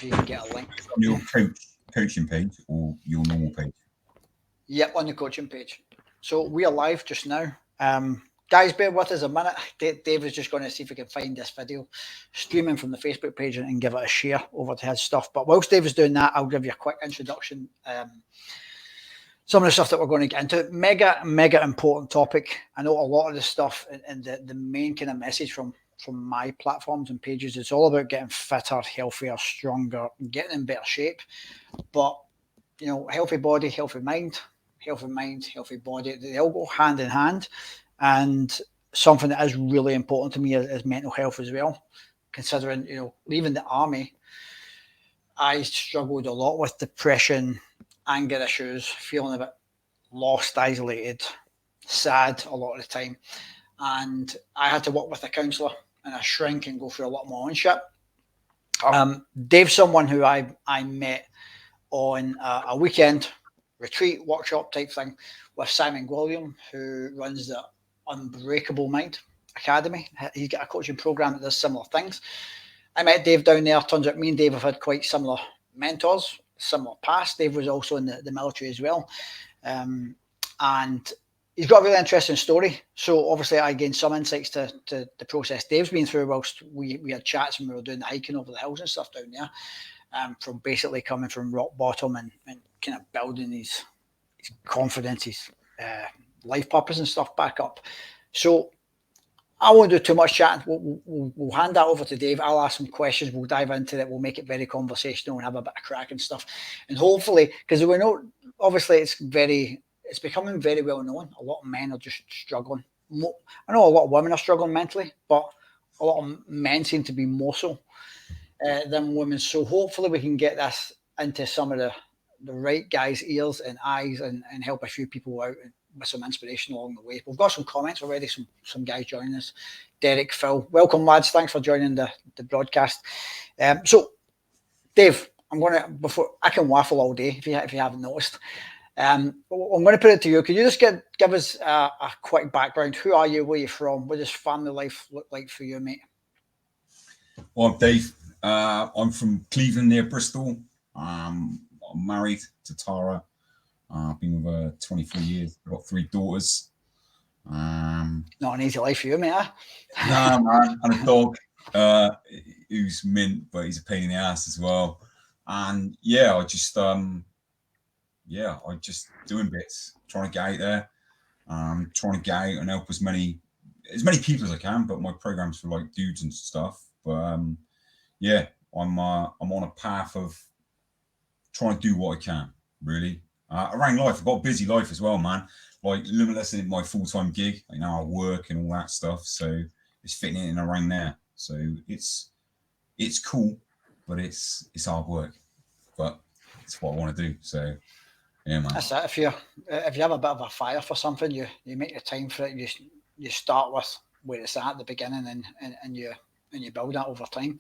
if you can get a link. On your coaching page or your normal page? Yep, on the coaching page. So we are live just now. Guys, bear with us a minute. Dave is just going to see if he can find this video streaming from the Facebook page and give it a share over to his stuff. But whilst Dave is doing that, I'll give you a quick introduction. Some of the stuff that we're going to get into. Mega important topic. I know a lot of the stuff and the main kind of message from my platforms and pages, it's all about getting fitter, healthier, stronger, getting in better shape. But, you know, healthy body, healthy mind, healthy body, they all go hand in hand. And something that is really important to me is mental health as well. Considering, you know, leaving the army, I struggled a lot with depression, anger issues, feeling a bit lost, isolated, sad a lot of the time. And I had to work with a counsellor and a shrink and go through a lot of my own shit. Dave's someone who I met on a weekend retreat workshop type thing with Simon William, who runs the Unbreakable Mind Academy. He's got a coaching program that does similar things. I met Dave down there. Turns out me and Dave have had quite similar mentors, similar past. Dave was also in the military as well. And he's got a really interesting story. So obviously I gained some insights to the process Dave's been through whilst we had chats and we were doing the hiking over the hills and stuff down there. From basically coming from rock bottom and kind of building his confidence, his life purpose and stuff back up. So I won't do too much chatting. We'll hand that over to Dave. I'll ask some questions. We'll dive into it. We'll make it very conversational and have a bit of crack and stuff. And hopefully, because we know, obviously, it's becoming very well known. A lot of men are just struggling. I know a lot of women are struggling mentally, but a lot of men seem to be more so than women. So hopefully we can get this into some of the right guys' ears and eyes and help a few people out with some inspiration along the way. We've got some comments already, some guys joining us. Derek, Phil, welcome lads. Thanks for joining the broadcast. So Dave, before I can waffle all day if you haven't noticed. I'm going to put it to you. Could you just give us a quick background? Who are you? Where are you from? What does family life look like for you, mate? Well, I'm Dave. I'm from Cleveland near Bristol. I'm married to Tara. I've been with her 24 years. I've got 3 daughters. Not an easy life for you, mate. No, man. And a dog who's mint, but he's a pain in the ass as well. And yeah, I just doing bits, trying to get out there, trying to get out and help as many people as I can. But my program's for like dudes and stuff. But yeah, I'm on a path of trying to do what I can, really. Around life, I've got a busy life as well, man. Like limitless in my full-time gig, you know, I work and all that stuff. So it's fitting in around there. So it's cool, but it's hard work. But it's what I want to do. So yeah, man. That's it. If you have a bit of a fire for something, you make the time for it. You start with where it's at the beginning, and you build that over time.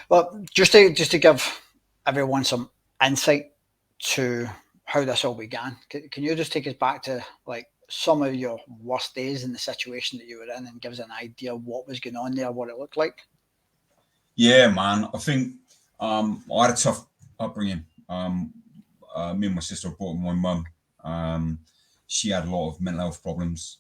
Well, just to give everyone some insight to how this all began, can you just take us back to like some of your worst days in the situation that you were in and give us an idea of what was going on there, what it looked like? Yeah, man. I think I had a tough upbringing. Me and my sister were brought up with my mum. She had a lot of mental health problems.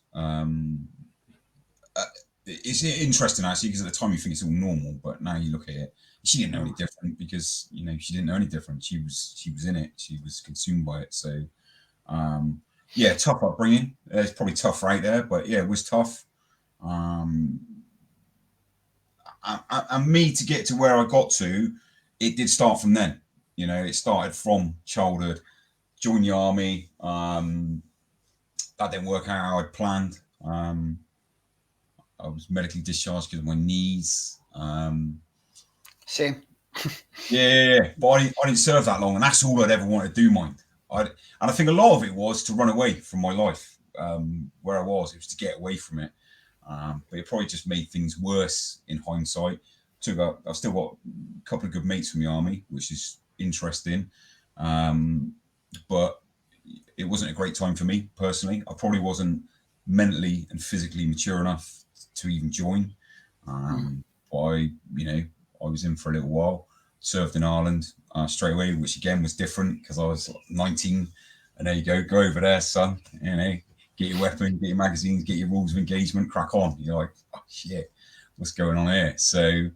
It's interesting actually, because at the time you think it's all normal, but now you look at it, she didn't know any different because, you know, she didn't know any different. She was in it. She was consumed by it. So, yeah, tough upbringing. It's probably tough right there, but yeah, it was tough. And me to get to where I got to, it did start from then. You know, it started from childhood. Joined the army. That didn't work out how I'd planned. I was medically discharged because of my knees. Same. Yeah, but I didn't serve that long, and that's all I'd ever wanted to do, mind. And I think a lot of it was to run away from my life, where I was. It was to get away from it. But it probably just made things worse in hindsight. I've still got a couple of good mates from the army, which is interesting. But it wasn't a great time for me personally. I probably wasn't mentally and physically mature enough to even join. But I was in for a little while. served in Ireland straight away, which again was different because I was 19. And there you go over there, son. You know, get your weapon, get your magazines, get your rules of engagement, crack on. You're like, oh shit, what's going on here? So,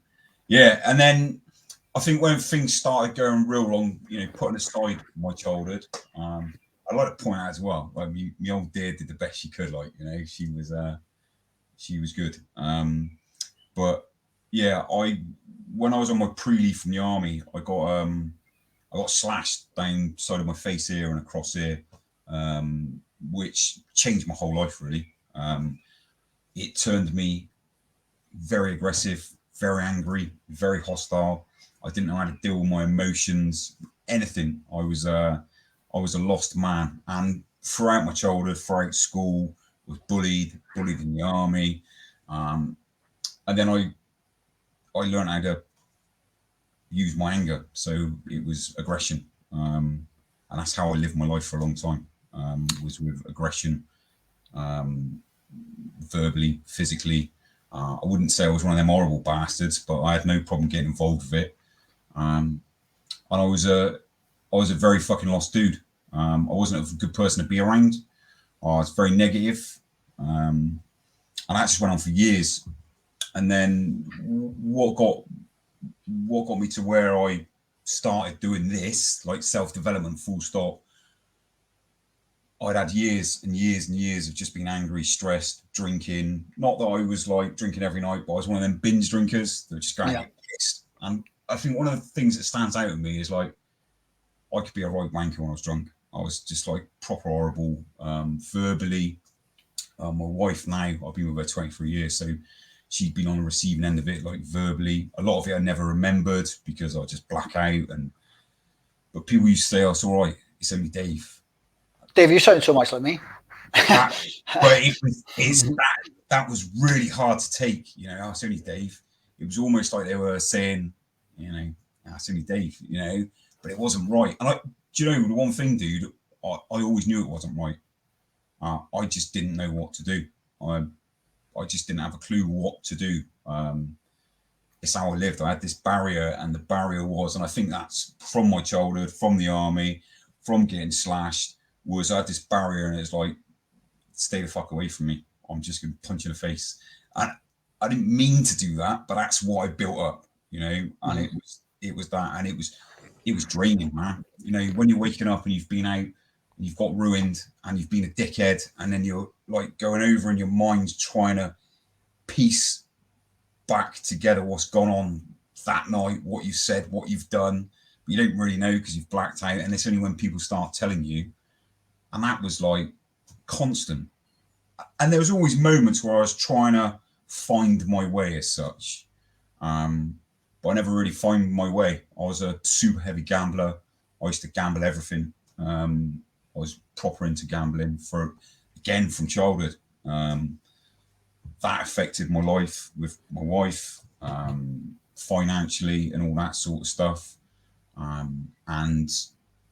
yeah. And then I think when things started going real wrong, you know, putting aside my childhood, I'd like to point out as well, like my old dear did the best she could. Like, you know, she was good. But yeah, when I was on my pre-leave from the army, I got slashed down side of my face here and across here, which changed my whole life really. It turned me very aggressive, very angry, very hostile. I didn't know how to deal with my emotions, anything. I was a lost man, and throughout my childhood, throughout school, was bullied in the army, and then I learned how to use my anger. So it was aggression, and that's how I lived my life for a long time. Was with aggression, verbally, physically. I wouldn't say I was one of them horrible bastards, but I had no problem getting involved with it. And I was a very fucking lost dude. I wasn't a good person to be around. I was very negative, and that just went on for years. And then what got me to where I started doing this, like self-development, full stop. I'd had years and years and years of just being angry, stressed, drinking. Not that I was like drinking every night, but I was one of them binge drinkers that were just going to get pissed. And I think one of the things that stands out in me is like, I could be a right wanker when I was drunk. I was just like proper horrible, verbally. My wife now, I've been with her 23 years, so she'd been on the receiving end of it, like verbally. A lot of it I never remembered because I just black out. But people used to say, "Oh, it's all right. It's only Dave." Dave, you sound so much like me. But that was really hard to take. You know, it's only Dave. It was almost like they were saying, you know, it's only Dave. You know, but it wasn't right. And do you know the one thing, dude? I always knew it wasn't right. I just didn't know what to do. I just didn't have a clue what to do. It's how I lived. I had this barrier, and the barrier was, and I think that's from my childhood, from the army, from getting slashed, was I had this barrier, and it's like, stay the fuck away from me. I'm just going to punch you in the face. And I didn't mean to do that, but that's what I built up, you know. And it was that, and it was draining, man. You know, when you're waking up and you've been out, and you've got ruined, and you've been a dickhead, and then you're like going over in your mind trying to piece back together what's gone on that night, what you said, what you've done. But you don't really know because you've blacked out, and it's only when people start telling you. And that was like constant. And there was always moments where I was trying to find my way as such. But I never really found my way. I was a super heavy gambler. I used to gamble everything. I was proper into gambling from childhood. That affected my life with my wife, financially and all that sort of stuff. And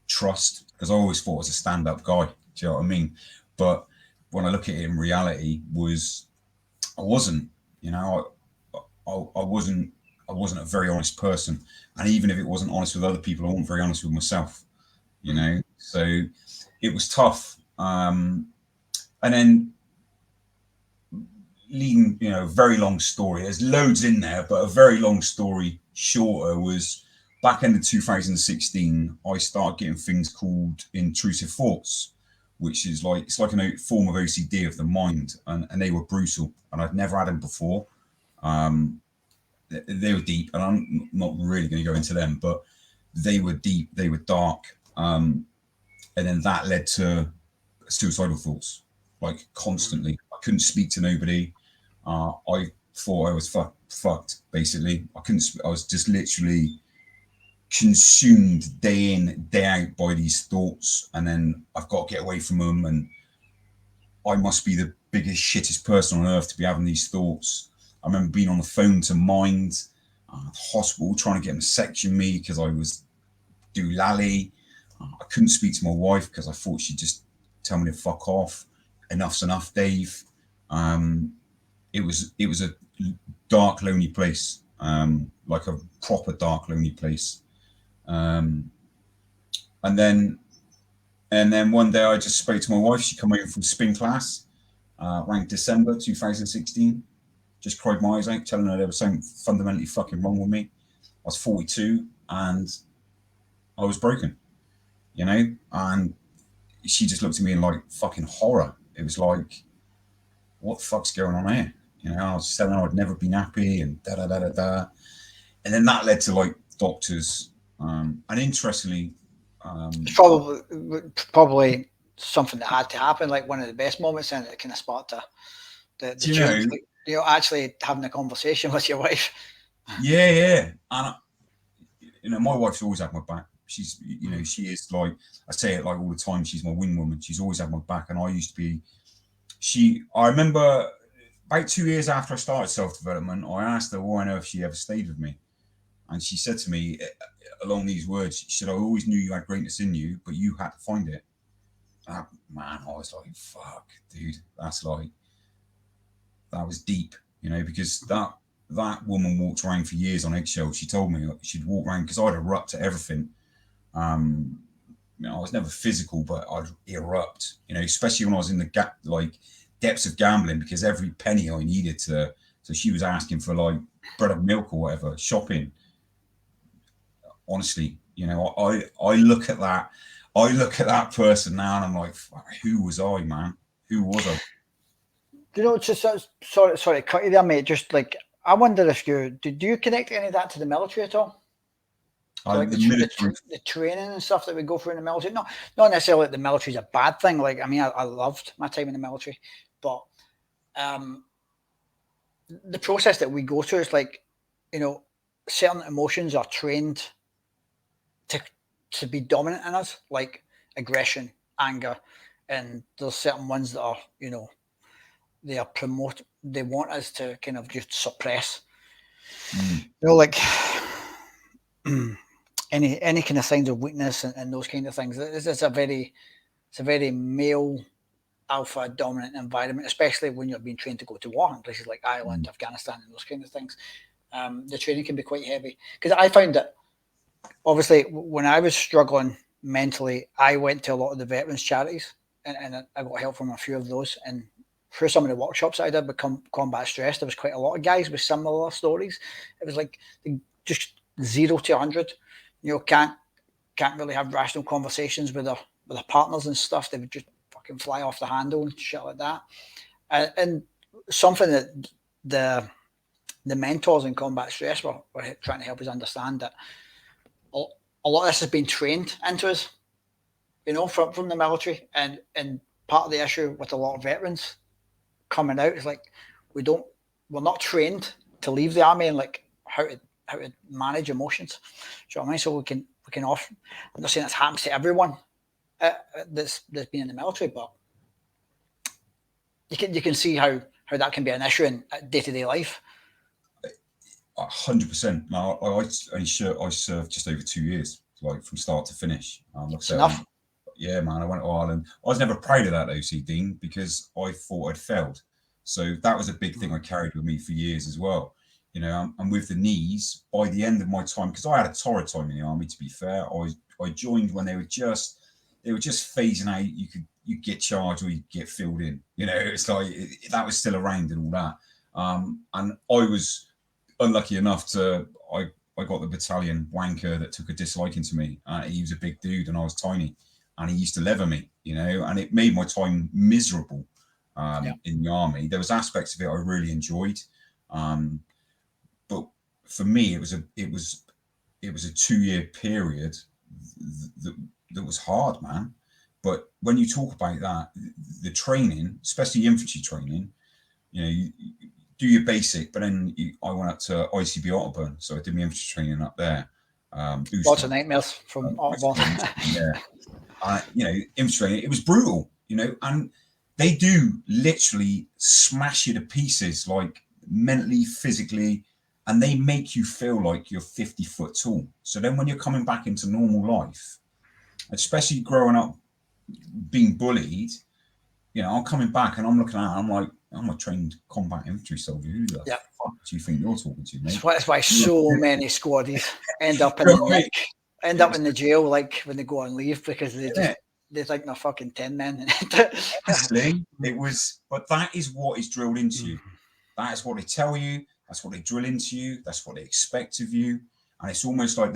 trust, because I always thought I was a stand-up guy. Do you know what I mean? But when I look at it in reality, I wasn't. You know, I wasn't a very honest person, and even if it wasn't honest with other people, I wasn't very honest with myself. You know, so it was tough. And then leading, you know, a very long story. There's loads in there, but a very long story shorter was. Back in 2016, I started getting things called intrusive thoughts, which is like, it's like a form of OCD of the mind, and they were brutal, and I'd never had them before. They were deep, and I'm not really going to go into them, but they were deep, they were dark, and then that led to suicidal thoughts, like constantly. I couldn't speak to nobody. I thought I was fucked, basically. I was just literally consumed day in, day out by these thoughts, and then I've got to get away from them, and I must be the biggest shittest person on earth to be having these thoughts. I remember being on the phone to Mind, the hospital, trying to get them to section me because I was doolally. I couldn't speak to my wife because I thought she'd just tell me to fuck off. Enough's enough, Dave. It was a dark, lonely place, like a proper dark, lonely place. And then one day I just spoke to my wife. She come home from spin class, around December 2016. Just cried my eyes out, telling her there was something fundamentally fucking wrong with me. I was 42 and I was broken, you know? And she just looked at me in like fucking horror. It was like, what the fuck's going on here? You know, I was telling her I'd never been happy and da da da da da. And then that led to like doctors. And interestingly, it's probably something that had to happen, like one of the best moments, and it kind of sparked the change, like, you know, actually having a conversation with your wife. Yeah. And you know, my wife's always had my back. She's, you know, she is like, I say it like all the time, she's my wing woman. She's always had my back. And I used to be, I remember about 2 years after I started self-development, I asked her why on earth she ever stayed with me. And she said to me along these words, she said, I always knew you had greatness in you, but you had to find it. And man, I was like, fuck, dude, that was deep, you know, because that woman walked around for years on eggshells. She told me she'd walk around because I'd erupt at everything. You know, I was never physical, but I'd erupt, you know, especially when I was in the depths of gambling, because every penny I needed so she was asking for like bread and milk or whatever, shopping. Honestly, you know, I look at that person now and I'm like, who was I, man? Who was I? You know, just sorry to cut you there, mate. Just like, I wonder if do you connect any of that to the military at all? So like the training and stuff that we go through in the military. Not necessarily that the military is a bad thing. Like, I mean, I loved my time in the military, but the process that we go through is like, you know, certain emotions are trained to be dominant in us, like aggression, anger, and there's certain ones that are, you know, they want us to kind of just suppress. You know, like any kind of signs of weakness and those kind of things. It's a very male alpha dominant environment, especially when you're being trained to go to war in places like Ireland, Afghanistan, and those kind of things. The training can be quite heavy, because I found that obviously when I was struggling mentally, I went to a lot of the veterans charities, and I got help from a few of those. And through some of the workshops I did with combat stress, there was quite a lot of guys with similar stories. It was like just 0 to 100. You know, can't really have rational conversations with their partners and stuff. They would just fucking fly off the handle and shit like that. And something that the mentors in combat stress were trying to help us understand, that a lot of this has been trained into us, you know, from the military. And part of the issue with a lot of veterans coming out is like, we're not trained to leave the army and like how to manage emotions. Do you know what I mean? So we can often, I'm not saying this happens to everyone that's been in the military, but you can see how that can be an issue in day-to-day life. 100%. Now, I served just over 2 years, like from start to finish. Enough. Yeah, man. I went to Ireland. I was never proud of that, though, Dean, because I thought I'd failed. So that was a big thing I carried with me for years as well. You know, and with the knees, by the end of my time, because I had a torrid time in the army, to be fair, I joined when they were just phasing out. You get charged or you get filled in. You know, it's like that was still around and all that. And I was unlucky enough I got the battalion wanker that took a disliking to me. He was a big dude and I was tiny, and he used to lever me, you know, and it made my time miserable in the army. There was aspects of it I really enjoyed, but for me, it was a 2-year period that was hard, man. But when you talk about that, the training, especially infantry training, you know, you do your basic, but then I went up to ICB Otterburn, so I did my infantry training up there. Lots of nightmares from Otterburn. Yeah, you know, infantry training, it was brutal, you know, and they do literally smash you to pieces, like mentally, physically, and they make you feel like you're 50 foot tall. So then when you're coming back into normal life, especially growing up being bullied, you know, I'm coming back and I'm looking at it, I'm like, I'm a trained combat infantry soldier. Who the fuck do you think you're talking to, mate? That's why so many squaddies end up in the nick. end up in the jail like when they go on leave because they think they're fucking 10 men. Honestly, it was, but that is what is drilled into you. That is what they tell you. That's what they drill into you. That's what they expect of you. And it's almost like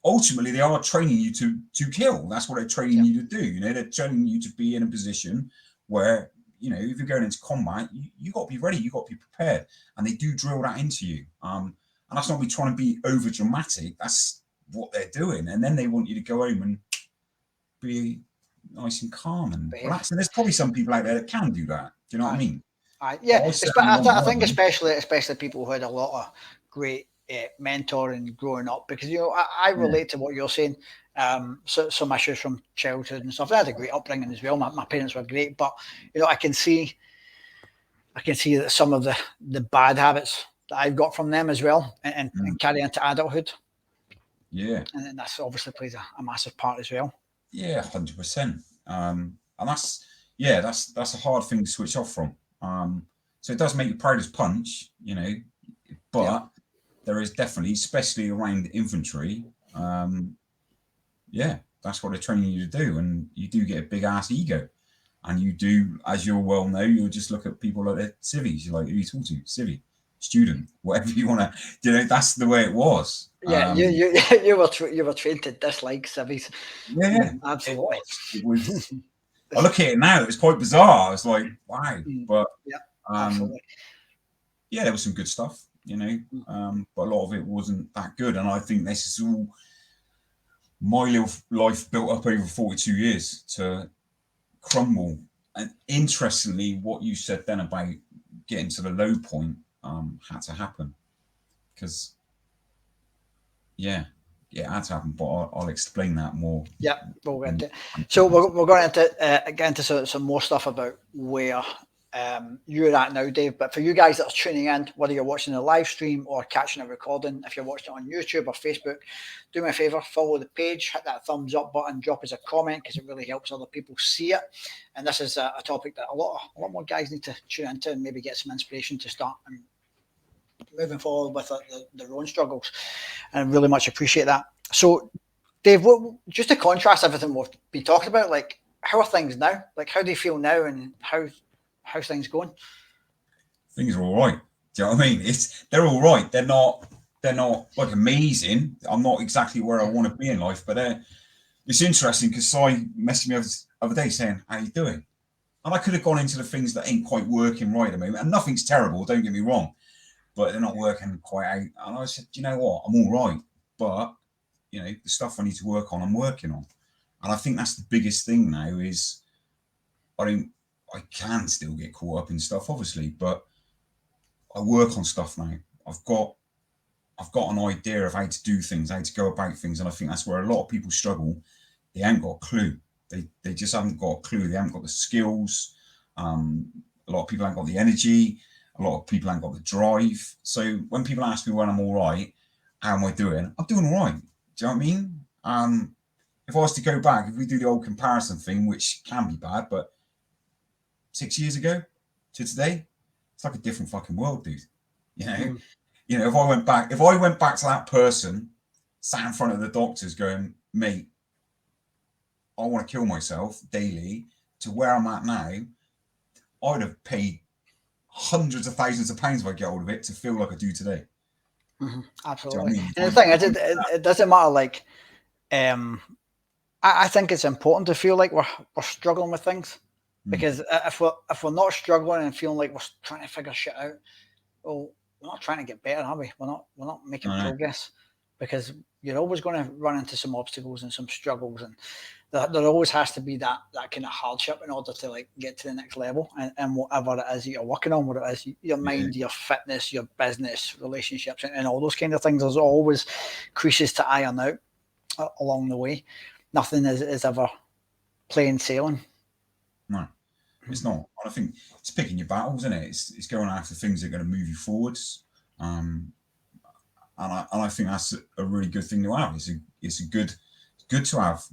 ultimately they are training you to kill. That's what they're training you to do. You know, they're training you to be in a position where, you know, if you're going into combat, you got to be ready. You got to be prepared. And they do drill that into you. And that's not me trying to be over dramatic. That's what they're doing. And then they want you to go home and be nice and calm and relaxed. And there's probably some people out there that can do that. Do you know what I mean? Yeah, I think especially people who had a lot of great mentoring growing up, because you know I relate to what you're saying. Some issues from childhood and stuff. I had a great upbringing as well. My parents were great, but you know I can see that some of the bad habits that I've got from them as well, and carry into adulthood. Yeah, and then that's obviously plays a massive part as well. Yeah, 100%. And that's a hard thing to switch off from. So it does make you proud as punch, you know, but there is definitely, especially around infantry, that's what they're training you to do. And you do get a big ass ego. And you do, as you'll well know, you'll just look at people like they're civvies. You're like, who are you talking to? Civvy, student, whatever you want to, you know, that's the way it was. Yeah, you were trained to dislike civvies. Yeah, absolutely. It was I look at it now, it's quite bizarre. I was like, wow. But absolutely. Yeah, there was some good stuff, you know, but a lot of it wasn't that good. And I think this is all my little life built up over 42 years to crumble. And interestingly, what you said then about getting to the low point had to happen. Because, it had to happen, but I'll explain that more. Yeah, we'll get into it. So we're going to get into some more stuff about where you're at now, Dave. But for you guys that are tuning in, whether you're watching the live stream or catching a recording, if you're watching it on YouTube or Facebook, do me a favor, follow the page, hit that thumbs up button, drop us a comment because it really helps other people see it. And this is a topic that a lot more guys need to tune into and maybe get some inspiration to start and moving forward with their own struggles, and really much appreciate that. So, Dave, just to contrast everything we've been talking about, like how are things now? Like how do you feel now, and how's things going? Things are all right. Do you know what I mean? They're all right. They're not like amazing. I'm not exactly where I want to be in life, but it's interesting because Si messaged me the other day saying, "How you doing?" And I could have gone into the things that ain't quite working right at the moment, and nothing's terrible. Don't get me wrong. But they're not working quite out. And I said, you know what? I'm all right. But, you know, the stuff I need to work on, I'm working on. And I think that's the biggest thing now is I can still get caught up in stuff, obviously, but I work on stuff now. I've got an idea of how to do things, how to go about things. And I think that's where a lot of people struggle. They haven't got a clue. They just haven't got a clue. They haven't got the skills. A lot of people haven't got the energy. A lot of people haven't got the drive. So when people ask me when I'm all right, how am I doing? I'm doing all right. Do you know what I mean? If I was to go back, if we do the old comparison thing, which can be bad, but 6 years ago to today, it's like a different fucking world, dude. You know, you know, if I went back to that person sat in front of the doctors going, mate, I want to kill myself daily, to where I'm at now, I'd have paid hundreds of thousands of pounds if I get hold of it to feel like I do today. Absolutely. You know what I mean? And the thing is, it doesn't matter. Like, I think it's important to feel like we're struggling with things, because if we're not struggling and feeling like we're trying to figure shit out, well, we're not trying to get better, are we? We're not making progress, because you're always going to run into some obstacles and some struggles, and there always has to be that kind of hardship in order to like get to the next level, and whatever it is that you're working on, what it is, your mind, your fitness, your business, relationships, and all those kind of things. There's always creases to iron out along the way. Nothing is ever plain sailing. No, it's not. I think it's picking your battles, isn't it? It's going after things that are going to move you forwards. And I think that's a really good thing to have. It's good to have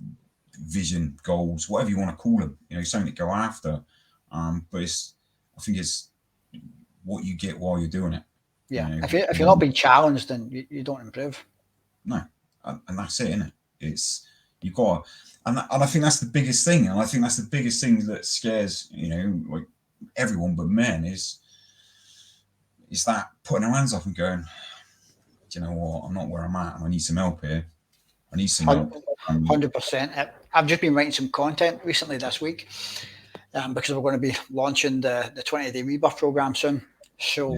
vision, goals, whatever you want to call them. You know, something to go after. But I think it's what you get while you're doing it. Yeah. You know? If you're not being challenged, then you don't improve. No, and that's it, isn't it? It's you've got, and I think that's the biggest thing, and I think that's the biggest thing that scares like everyone but men is that putting our hands up and going, do you know what? I'm not where I'm at, and I need some help here. I need some help. 100%. I've just been writing some content recently this week because we're going to be launching the 20-day rebirth program soon. So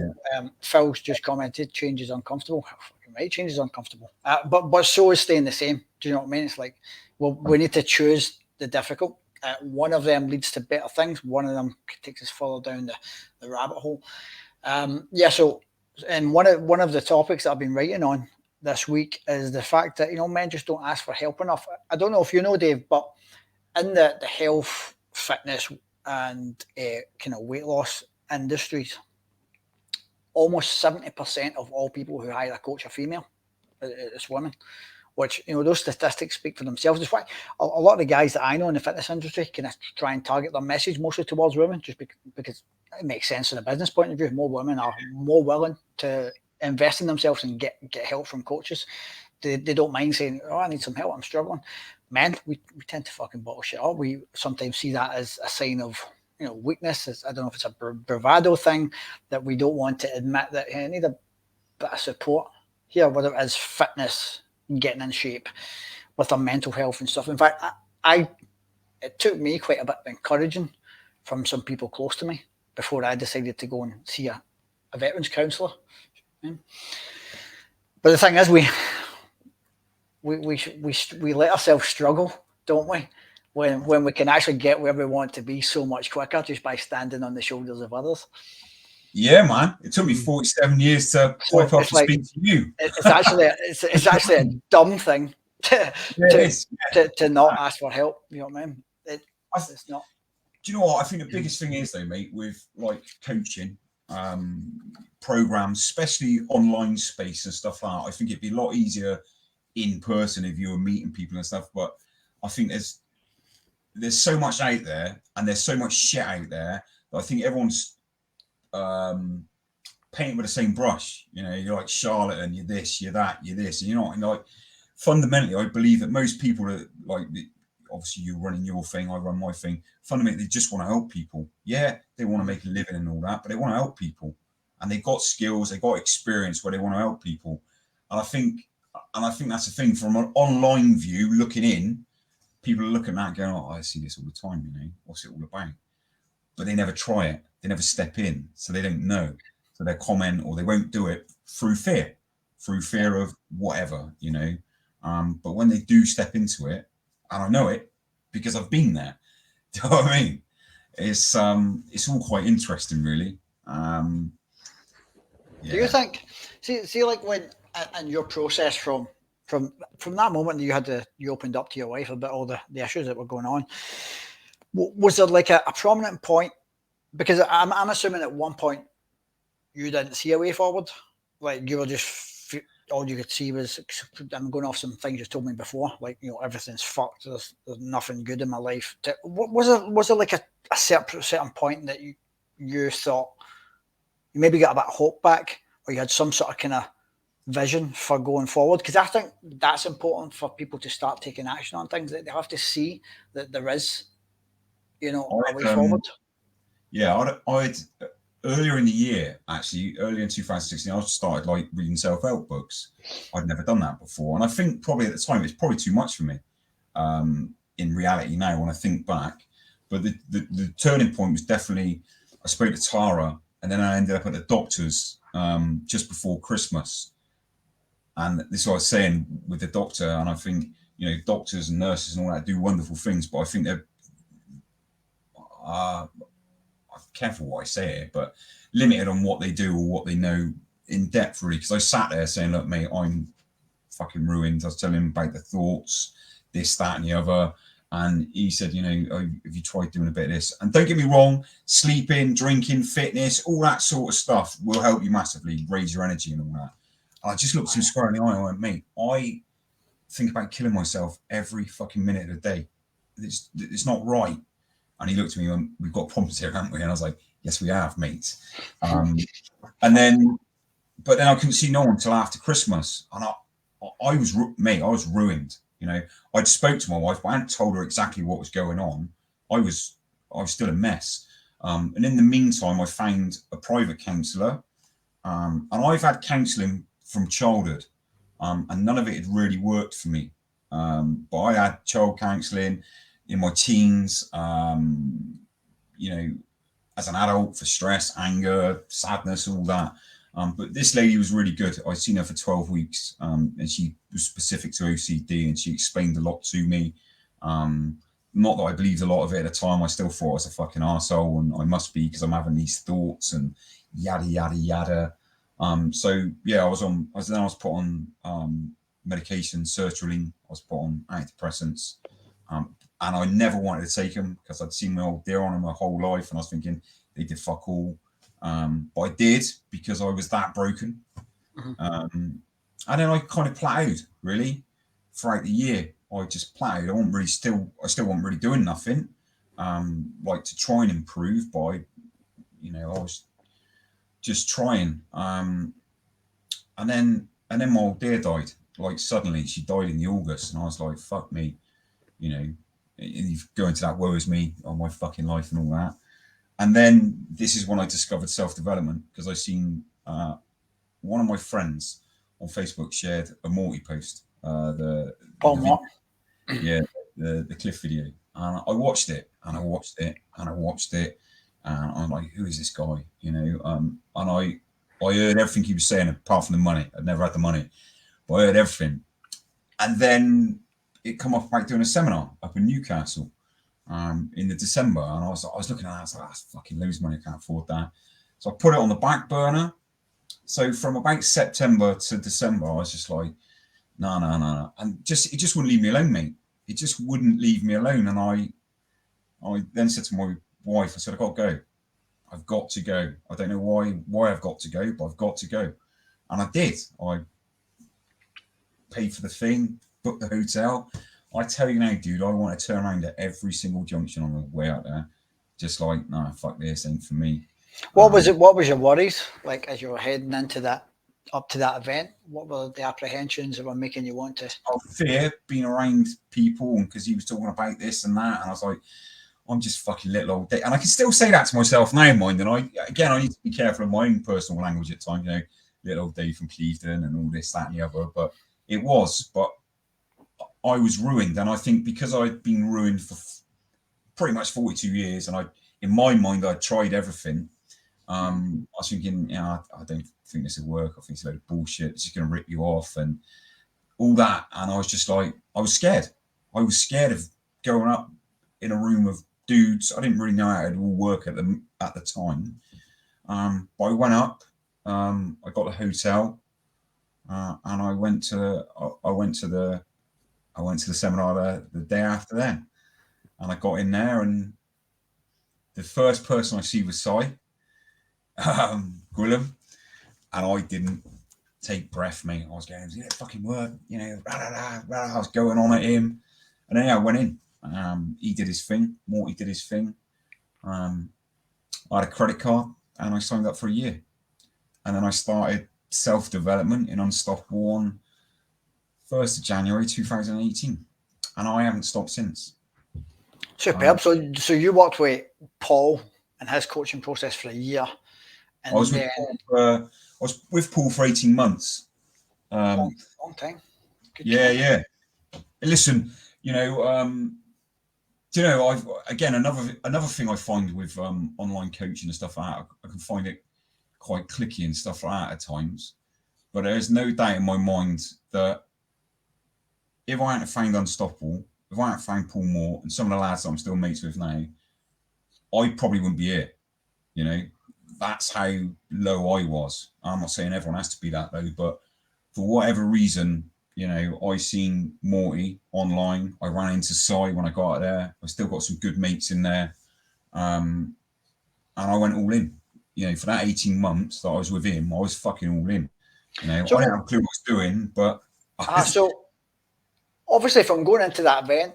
Phil's just commented, change is uncomfortable. Right, change is uncomfortable. But so is staying the same. Do you know what I mean? It's like, well, we need to choose the difficult. One of them leads to better things. One of them takes us further down the rabbit hole. So, and one of the topics that I've been writing on this week is the fact that men just don't ask for help enough. I don't know if you know, Dave, but in the health, fitness, and kind of weight loss industries, almost 70% of all people who hire a coach are female. It's women, which those statistics speak for themselves. That's why a lot of the guys that I know in the fitness industry kind of try and target their message mostly towards women, just because it makes sense from a business point of view. More women are more willing to invest in themselves and get help from coaches. They don't mind saying, "Oh, I need some help. I'm struggling." Men, we tend to fucking bottle shit up. We sometimes see that as a sign of weakness. I don't know if it's a bravado thing that we don't want to admit that I need a bit of support here, whether it is fitness, getting in shape, with our mental health and stuff. In fact, it took me quite a bit of encouraging from some people close to me before I decided to go and see a veterans counsellor. But the thing is, we let ourselves struggle, don't we? When we can actually get where we want to be so much quicker just by standing on the shoulders of others. Yeah, man. It took me 47 years to pipe up to speak to you. It's actually a dumb thing to not ask for help. You know what I mean? It's not. Do you know what? I think the biggest thing is though, mate, with like coaching programs, especially online space and stuff like that, I think it'd be a lot easier in person if you were meeting people and stuff. But I think there's so much out there and there's so much shit out there that I think everyone's painting with the same brush. You're like charlatan, you're this, you're that, you're this, and you're not. And like fundamentally, I believe that most people are like, obviously you're running your thing, I run my thing. Fundamentally, they just want to help people. Yeah, they want to make a living and all that, but they want to help people, and they've got skills, they've got experience where they want to help people. And I think that's the thing from an online view, looking in, people are looking at that going, "Oh, I see this all the time. What's it all about?" But they never try it. They never step in, so they don't know. So they comment or they won't do it through fear of whatever, But when they do step into it, and I know it because I've been there. Do you know what I mean? It's all quite interesting, really. Do you think? See, like when and your process from that moment that you opened up to your wife about all the issues that were going on, was there like a prominent point? Because I'm assuming at one point you didn't see a way forward. Like you were just, all you could see was, I'm going off some things you told me before, like, everything's fucked. There's nothing good in my life. Was there like a certain point that you thought you maybe got a bit of hope back, or you had some sort of kind of vision for going forward? Because I think that's important for people to start taking action on things. That they have to see that there is, a way forward. Yeah, I'd earlier in the year, actually, earlier in 2016, I started like reading self-help books. I'd never done that before, and I think probably at the time it's probably too much for me. In reality, now when I think back, but the turning point was definitely I spoke to Tara, and then I ended up at the doctor's just before Christmas. And this is what I was saying with the doctor, and I think doctors and nurses and all that do wonderful things, but I think they're careful what I say here, but limited on what they do or what they know in depth, really. Because I sat there saying, "Look, mate, I'm fucking ruined." I was telling him about the thoughts, this, that, and the other, and he said, "Oh, have you tried doing a bit of this?" And don't get me wrong, sleeping, drinking, fitness, all that sort of stuff will help you massively, raise your energy and all that. And I just looked him square in the eye and I went, "Mate, I think about killing myself every fucking minute of the day. It's not right." And he looked at me and went, "We've got problems here, haven't we?" And I was like, "Yes, we have, mate." But then I couldn't see no one until after Christmas. And I was ruined. You know, I'd spoke to my wife, but I hadn't told her exactly what was going on. I was still a mess. And in the meantime, I found a private counsellor, and I've had counselling from childhood, and none of it had really worked for me. But I had child counselling in my teens, you know, as an adult for stress, anger, sadness, all that. But this lady was really good. I'd seen her for 12 weeks, and she was specific to OCD, and she explained a lot to me. Not that I believed a lot of it at the time. I still thought I was a fucking arsehole, and I must be because I'm having these thoughts and yada, yada, yada. So yeah, I was put on medication, sertraline. I was put on antidepressants. And I never wanted to take them because I'd seen my old dear on them my whole life, and I was thinking they did fuck all. But I did because I was that broken. And then I kind of plateaued really throughout the year. I just plateaued. I still wasn't really doing nothing. Like to try and improve by, you know, I was just trying. And then my old dear died. Like suddenly she died in the August, and I was like, fuck me, you know. You go into that woe is me on my fucking life and all that. And then this is when I discovered self-development, because I seen one of my friends on Facebook shared a Morty post, the Cliff video, and I watched it and I watched it and I watched it, and I'm like, who is this guy, you know? And I heard everything he was saying apart from the money. I'd never had the money, but I heard everything. And then it come off like doing a seminar up in Newcastle in the December, and I was looking at that. I was like, that's fucking loads of money. I can't afford that. So I put it on the back burner. So from about September to December, I was just like, no, and it just wouldn't leave me alone, mate. It just wouldn't leave me alone. And I then said to my wife, I said, I've got to go. I don't know why I've got to go, but I've got to go. And I did. I paid for the thing, booked the hotel. I tell you now, dude, I want to turn around at every single junction on the way out there. Just like, no, fuck this, ain't for me. What was your worries like as you were heading into that, up to that event? What were the apprehensions that were making you want to? Fear, being around people, and because he was talking about this and that, and I was like, I'm just fucking little old Dave. And I can still say that to myself now, mind. And I need to be careful of my own personal language at times, you know, little old Dave from Clevedon and all this, that, and the other. But I was ruined. And I think because I'd been ruined for pretty much 42 years, and in my mind, I'd tried everything. I was thinking, I don't think this will work. I think it's a load of bullshit. It's just going to rip you off and all that. And I was just like, I was scared. I was scared of going up in a room of dudes. I didn't really know how it all work at the time. But I went up. I got a hotel, and I went to the seminar the day after then, and I got in there, and the first person I see was Si Gwilym, and I didn't take breath, mate. I was going, yeah, fucking work, you know, I was going on at him, and then I went in. He did his thing. Morty did his thing. I had a credit card, and I signed up for a year, and then I started self-development in Unstoppable on 1st of January 2018, and I haven't stopped since. Superb. So you worked with Paul and his coaching process for a year. And I was with Paul for 18 months. Long time. Good yeah, time. Yeah. Listen, you know, I've again another thing I find with online coaching and stuff like that. I can find it quite clicky and stuff like that at times, but there's no doubt in my mind that if I hadn't found Unstoppable, if I hadn't found Paul Moore and some of the lads that I'm still mates with now, I probably wouldn't be here. You know, that's how low I was. I'm not saying everyone has to be that low, but for whatever reason, you know, I seen Morty online. I ran into Si when I got there. I still got some good mates in there. And I went all in. You know, for that 18 months that I was with him, I was fucking all in. You know, so, I didn't have a clue what I was doing, but... So, obviously, if I'm going into that event,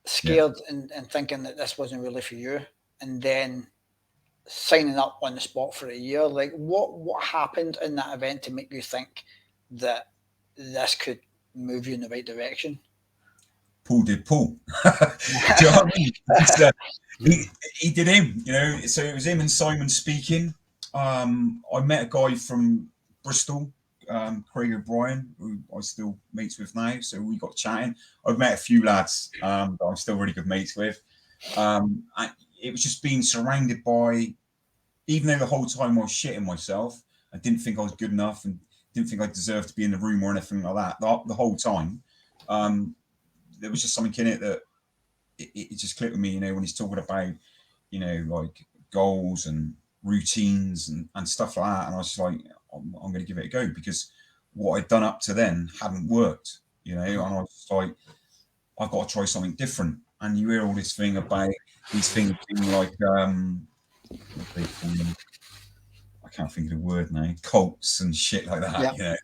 scared and thinking that this wasn't really for you, and then signing up on the spot for a year, like what happened in that event to make you think that this could move you in the right direction? Paul did Paul. Do you know what I mean? He did him, you know. So it was him and Simon speaking. I met a guy from Bristol, Craig O'Brien, who I still mates with now. So we got chatting. I've met a few lads that I'm still really good mates with. It was just being surrounded by, even though the whole time I was shitting myself, I didn't think I was good enough and didn't think I deserved to be in the room or anything like that. The whole time, there was just something in it that it just clicked with me, you know, when he's talking about, you know, like goals and routines and stuff like that. And I was just like, I'm going to give it a go, because what I'd done up to then hadn't worked, you know, and I was like, I've got to try something different. And you hear all this thing about these things being like, what they call them? I can't think of the word now, cults and shit like that, you know.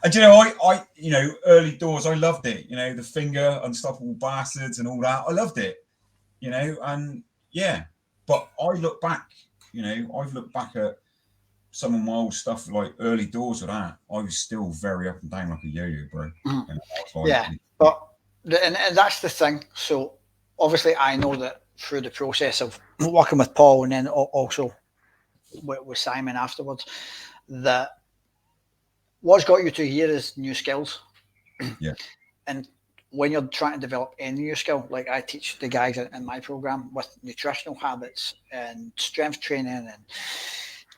And you know, I, you know, early doors, I loved it. You know, the finger, unstoppable bastards, and all that. I loved it. You know, and yeah. But I look back. You know, I've looked back at some of my old stuff, like early doors of that. I was still very up and down like a yo-yo, bro. Mm-hmm. Like, yeah, but and that's the thing. So obviously, I know that through the process of working with Paul and then also with Simon afterwards, that what's got you to here is new skills. Yeah. And when you're trying to develop any new skill, like I teach the guys in my program with nutritional habits and strength training and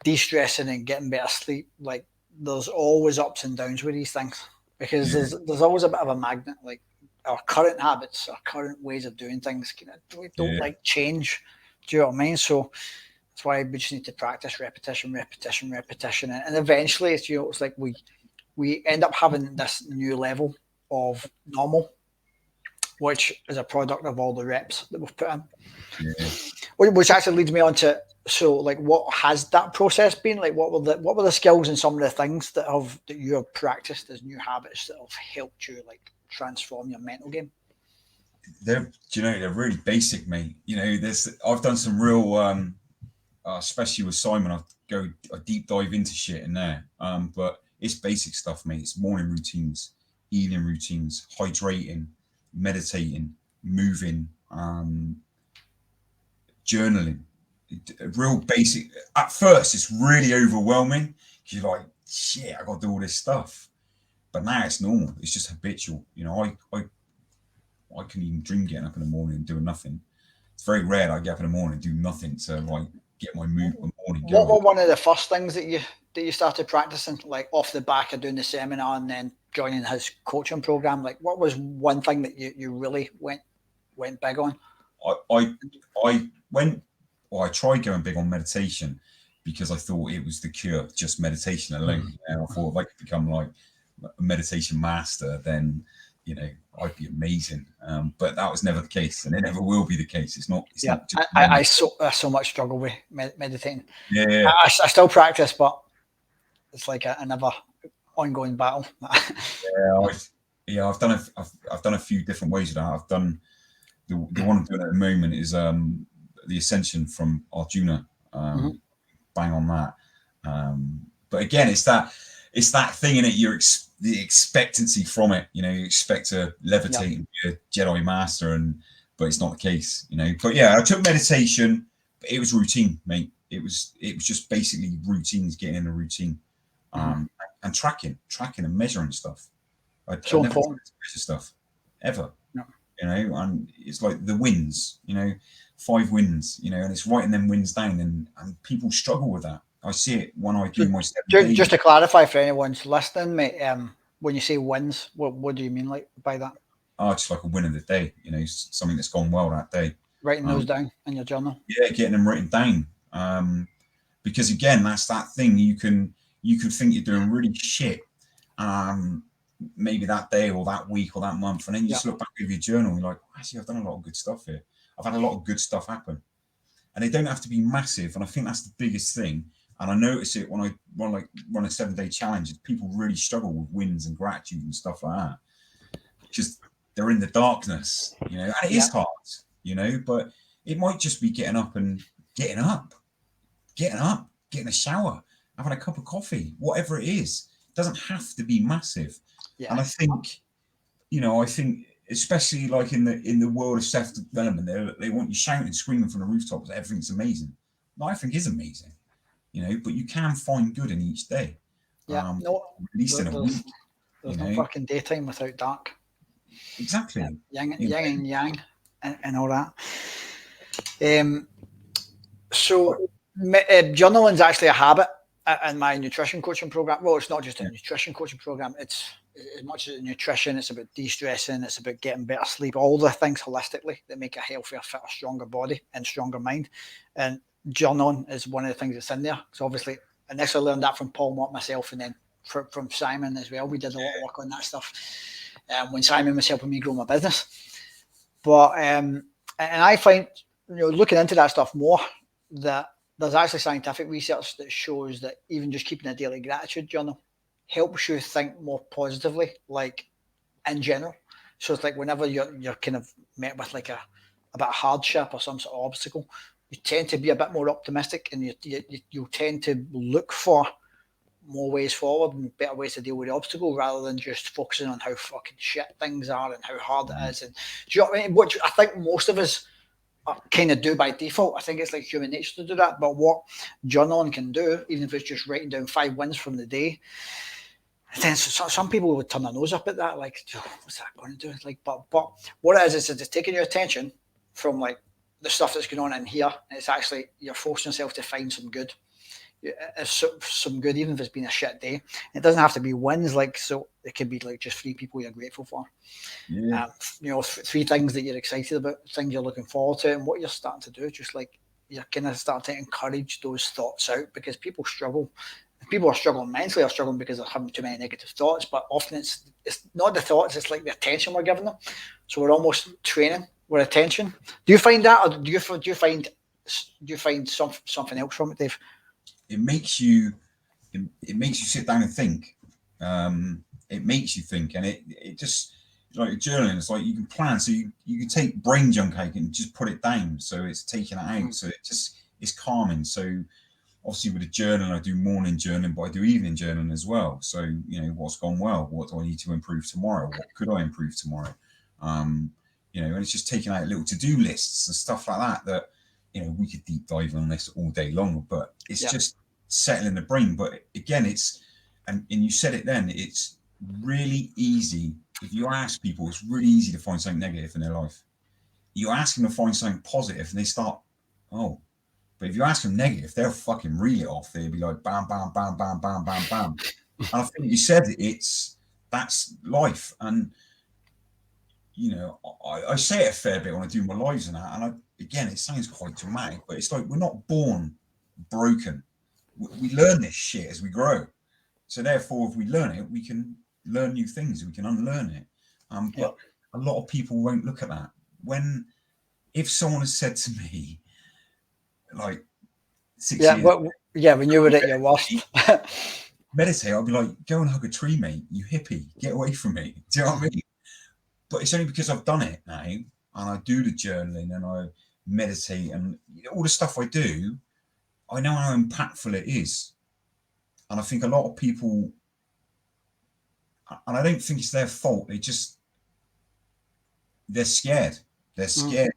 de-stressing and getting better sleep, like there's always ups and downs with these things, because there's always a bit of a magnet. Like our current habits, our current ways of doing things, we don't like change. Do you know what I mean? So that's why we just need to practice repetition, and eventually it's, you know, it's like we end up having this new level of normal, which is a product of all the reps that we've put in. Yeah. Which actually leads me on to, so like, what has that process been like? What were the skills and some of the things that you have practiced as new habits that have helped you like transform your mental game? They're really basic, mate. You know, I've done some real, especially with Simon, I deep dive into shit in there. But it's basic stuff, mate. It's morning routines, evening routines, hydrating, meditating, moving, journaling. Real basic. At first, it's really overwhelming. You're like, shit, I got to do all this stuff. But now it's normal. It's just habitual. You know, I can even dream getting up in the morning and doing nothing. It's very rare that I get up in the morning and do nothing to like get my morning going. What were one of the first things that you started practicing, like off the back of doing the seminar and then joining his coaching program? Like, what was one thing that you really went big on? I tried going big on meditation because I thought it was the cure, just meditation alone. And I thought if I could become like a meditation master, then, you know, I'd be amazing. But that was never the case, and it never will be the case. It's not just I so much struggle with meditating. Yeah. I still practice, but it's like another ongoing battle. I've done a few different ways of that. I've done the one I'm doing at the moment is the Ascension from Arjuna. Bang on that. But again, it's that thing in it. The expectancy from it. You know, you expect to levitate and be a Jedi master, but it's not the case. You know. But yeah, I took meditation. But it was routine, mate. It was just basically routines, getting in a routine, and tracking and measuring stuff. I never measure stuff ever. No. You know, and it's like the wins. You know, 5 wins. You know, and it's writing them wins down, and people struggle with that. I see it when I do my 7 days. Just to clarify for anyone's listening, mate, when you say wins, what do you mean like by that? Oh, just like a win of the day, you know, something that's gone well that day. Writing those down in your journal. Yeah, getting them written down. Because again, that's that thing. You can think you're doing really shit, maybe that day or that week or that month, and then you just look back over your journal and you're like, actually, I've done a lot of good stuff here. I've had a lot of good stuff happen, and they don't have to be massive. And I think that's the biggest thing. And I notice it when I run a 7-day challenge. People really struggle with wins and gratitude and stuff like that. Just they're in the darkness, you know, and it is hard, you know, but it might just be getting a shower, having a cup of coffee, whatever it is. doesn't have to be massive. Yeah. And I think, especially like in the world of self-development, they want you shouting, screaming from the rooftops that everything's amazing. Life is amazing, but you can find good in each day. Yeah. At least in a week. There's no fucking daytime without dark. Exactly. Yin and yang and all that. So journaling is actually a habit in my nutrition coaching program. Well, it's not just a nutrition coaching program. It's as much as nutrition, it's about de-stressing, it's about getting better sleep, all the things holistically that make a healthier, fitter, stronger body and stronger mind. And journaling is one of the things that's in there. So obviously, initially learned that from Paul, Mott, myself, and then from Simon as well. We did a lot of work on that stuff when Simon was helping me grow my business. But and I find, looking into that stuff more, that there's actually scientific research that shows that even just keeping a daily gratitude journal helps you think more positively, like in general. So it's like whenever you're kind of met with like a bit of hardship or some sort of obstacle, you tend to be a bit more optimistic, and you tend to look for more ways forward and better ways to deal with the obstacle rather than just focusing on how fucking shit things are and how hard it is. And do you know what I mean? Which I think most of us kind of do by default. I think it's like human nature to do that. But what journaling can do, even if it's just writing down 5 wins from the day, then some people would turn their nose up at that, like, what's that going to do? Like, but what it is it's taking your attention from like the stuff that's going on in here, and it's actually you're forcing yourself to find some good. Some good, even if it's been a shit day. It doesn't have to be wins, like, so it could be like just 3 people you're grateful for. 3 things that you're excited about, things you're looking forward to, and what you're starting to do. Just like you're gonna start to encourage those thoughts out, because people struggle. People are struggling mentally, or struggling because they're having too many negative thoughts. But often it's not the thoughts; it's like the attention we're giving them. So we're almost training with attention. Do you find that, or do you find something else from it, Dave? It makes you sit down and think. It makes you think, and it just like journaling. It's like you can plan, so you can take brain junk out and just put it down, so it's taking it out. So it's calming. So obviously with the journal, I do morning journaling, but I do evening journaling as well. So what's gone well, what do I need to improve tomorrow, what could I improve tomorrow, and it's just taking out little to-do lists and stuff like that we could deep dive on this all day long, but it's just settling the brain. But again, it's and you said it then, it's really easy. If you ask people, it's really easy to find something negative in their life. You ask them to find something positive and they start, but if you ask them negative, they'll fucking reel it off. They'll be like bam, bam, bam, bam, bam, bam, bam. And I think you said that's life. And I say it a fair bit when I do my lives and that, and again, it sounds quite dramatic, but it's like we're not born broken. We learn this shit as we grow. So therefore, if we learn it, we can learn new things. We can unlearn it. But a lot of people won't look at that. If someone has said to me, like 6 years when you were at your worst, meditate, I'll be like, go and hug a tree, mate. You hippie, get away from me. Do you know what I mean? But it's only because I've done it now, and I do the journaling and I meditate and all the stuff I do, I know how impactful it is. And I think a lot of people, and I don't think it's their fault, they're scared. They're scared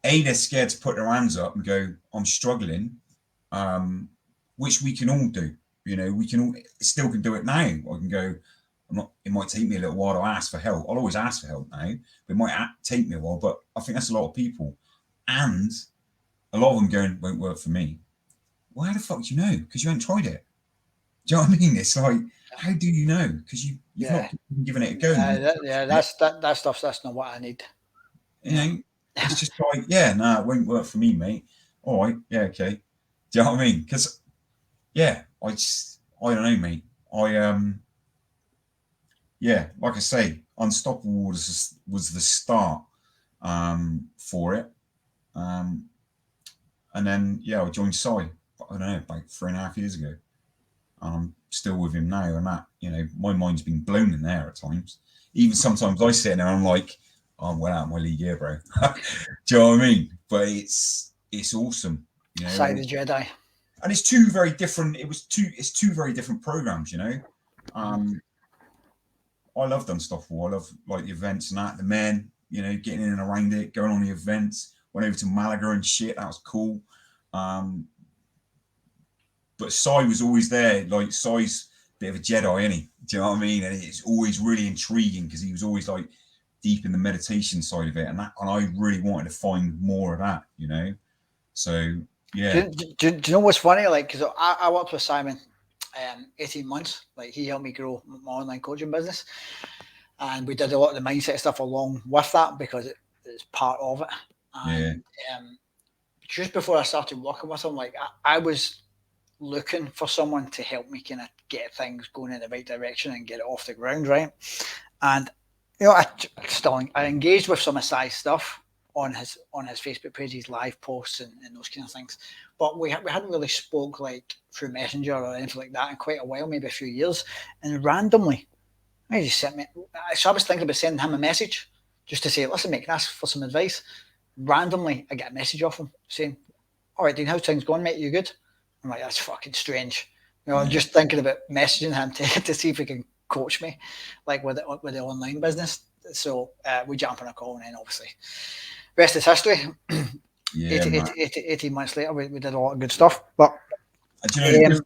they're scared to put their hands up and go, I'm struggling, which we can all do. We can all still can do it now. I can go, it might take me a little while to ask for help. I'll always ask for help now, but it might take me a while. But I think that's a lot of people. And a lot of them going, won't work for me. Well, how the fuck do you know? Because you haven't tried it. Do you know what I mean? It's like, how do you know? Because you've not given it a go. That stuff's that's not what I need. It's just like, it won't work for me, mate. All right, okay. Do you know what I mean? Because, I don't know, mate. Like I say, Unstoppable was the start for it. And then, I joined Si, I don't know, about 3.5 years ago. And I'm still with him now. And that, my mind's been blown in there at times. Even sometimes I sit there and I'm like, I'm well out of my league here, bro. Do you know what I mean? But it's awesome. Side of the Jedi. And it's two very different, it's two very different programs, I love done stuff for. I love like the events and that. The men, you know, getting in and around it, going on the events. Went over to Malaga and shit. That was cool. But Sai was always there. Like Sai's a bit of a Jedi, isn't he? Do you know what I mean? And it's always really intriguing because he was always like deep in the meditation side of it, and I really wanted to find more of that, you know. So yeah. Do you know what's funny? Like, because I worked with Simon 18 months. Like, he helped me grow my online coaching business, and we did a lot of the mindset stuff along with that because it's part of it. And just before I started working with him, like I was looking for someone to help me kind of get things going in the right direction and get it off the ground, right? And you know, I engaged with some of Sai's stuff on his Facebook page, his live posts and those kind of things. But we hadn't really spoke like through Messenger or anything like that in quite a while, maybe a few years. And randomly, he just sent me. So I was thinking about sending him a message just to say, listen, mate, can I ask for some advice? Randomly, I get a message off him saying, all right, Dean, how's things going, mate? You good? I'm like, that's fucking strange. You know, I'm just thinking about messaging him to see if he can coach me, like with the online business. So we jump on a call, and then obviously, rest is history. 18 months later, we did a lot of good stuff. But do you know,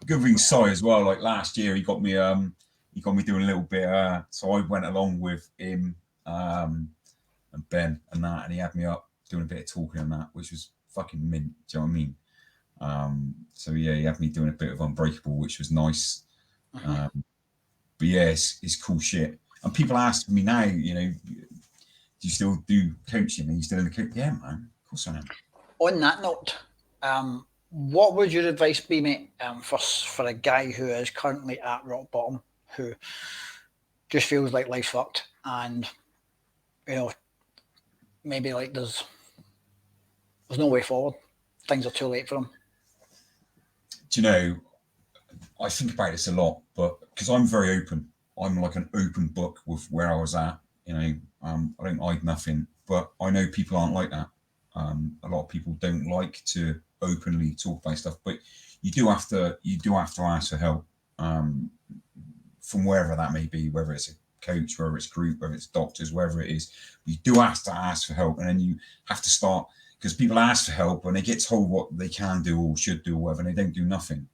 good thing Sai as well. Like last year, he got me doing a little bit. So I went along with him and Ben and that, and he had me up doing a bit of talking and that, which was fucking mint. Do you know what I mean? So yeah, he had me doing a bit of Unbreakable, which was nice. But yeah, it's cool shit. And people ask me now, you know, do you still do coaching? Are you still in the coach? Yeah, man, of course I am. On that note, what would your advice be, mate, for a guy who is currently at rock bottom, who just feels like life's fucked, and you know, maybe like there's no way forward, things are too late for him? Do you know, I think about this a lot, but because I'm very open, I'm like an open book with where I was at. You know, I don't hide nothing, but I know people aren't like that. A lot of people don't like to openly talk about stuff, but you do have to ask for help from wherever that may be, whether it's a coach, whether it's group, whether it's doctors, wherever it is. You do have to ask for help, and then you have to start, because people ask for help and they get told what they can do or should do or whatever, and they don't do nothing.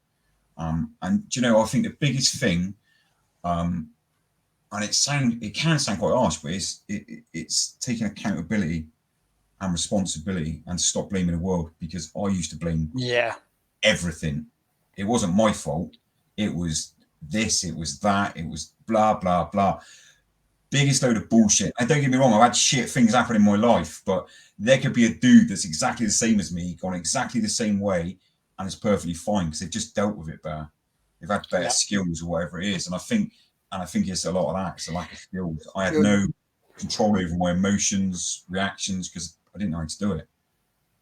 And you know, I think the biggest thing, and it can sound quite harsh, but it's taking accountability and responsibility and stop blaming the world, because I used to blame everything. It wasn't my fault. It was this, it was that, it was blah, blah, blah. Biggest load of bullshit. And don't get me wrong, I've had shit things happen in my life, but there could be a dude that's exactly the same as me, gone exactly the same way, and it's perfectly fine because they've just dealt with it better. They've had better skills or whatever it is. And I think it's a lot of that. It's a lack of skills. I had no control over my emotions, reactions, because I didn't know how to do it.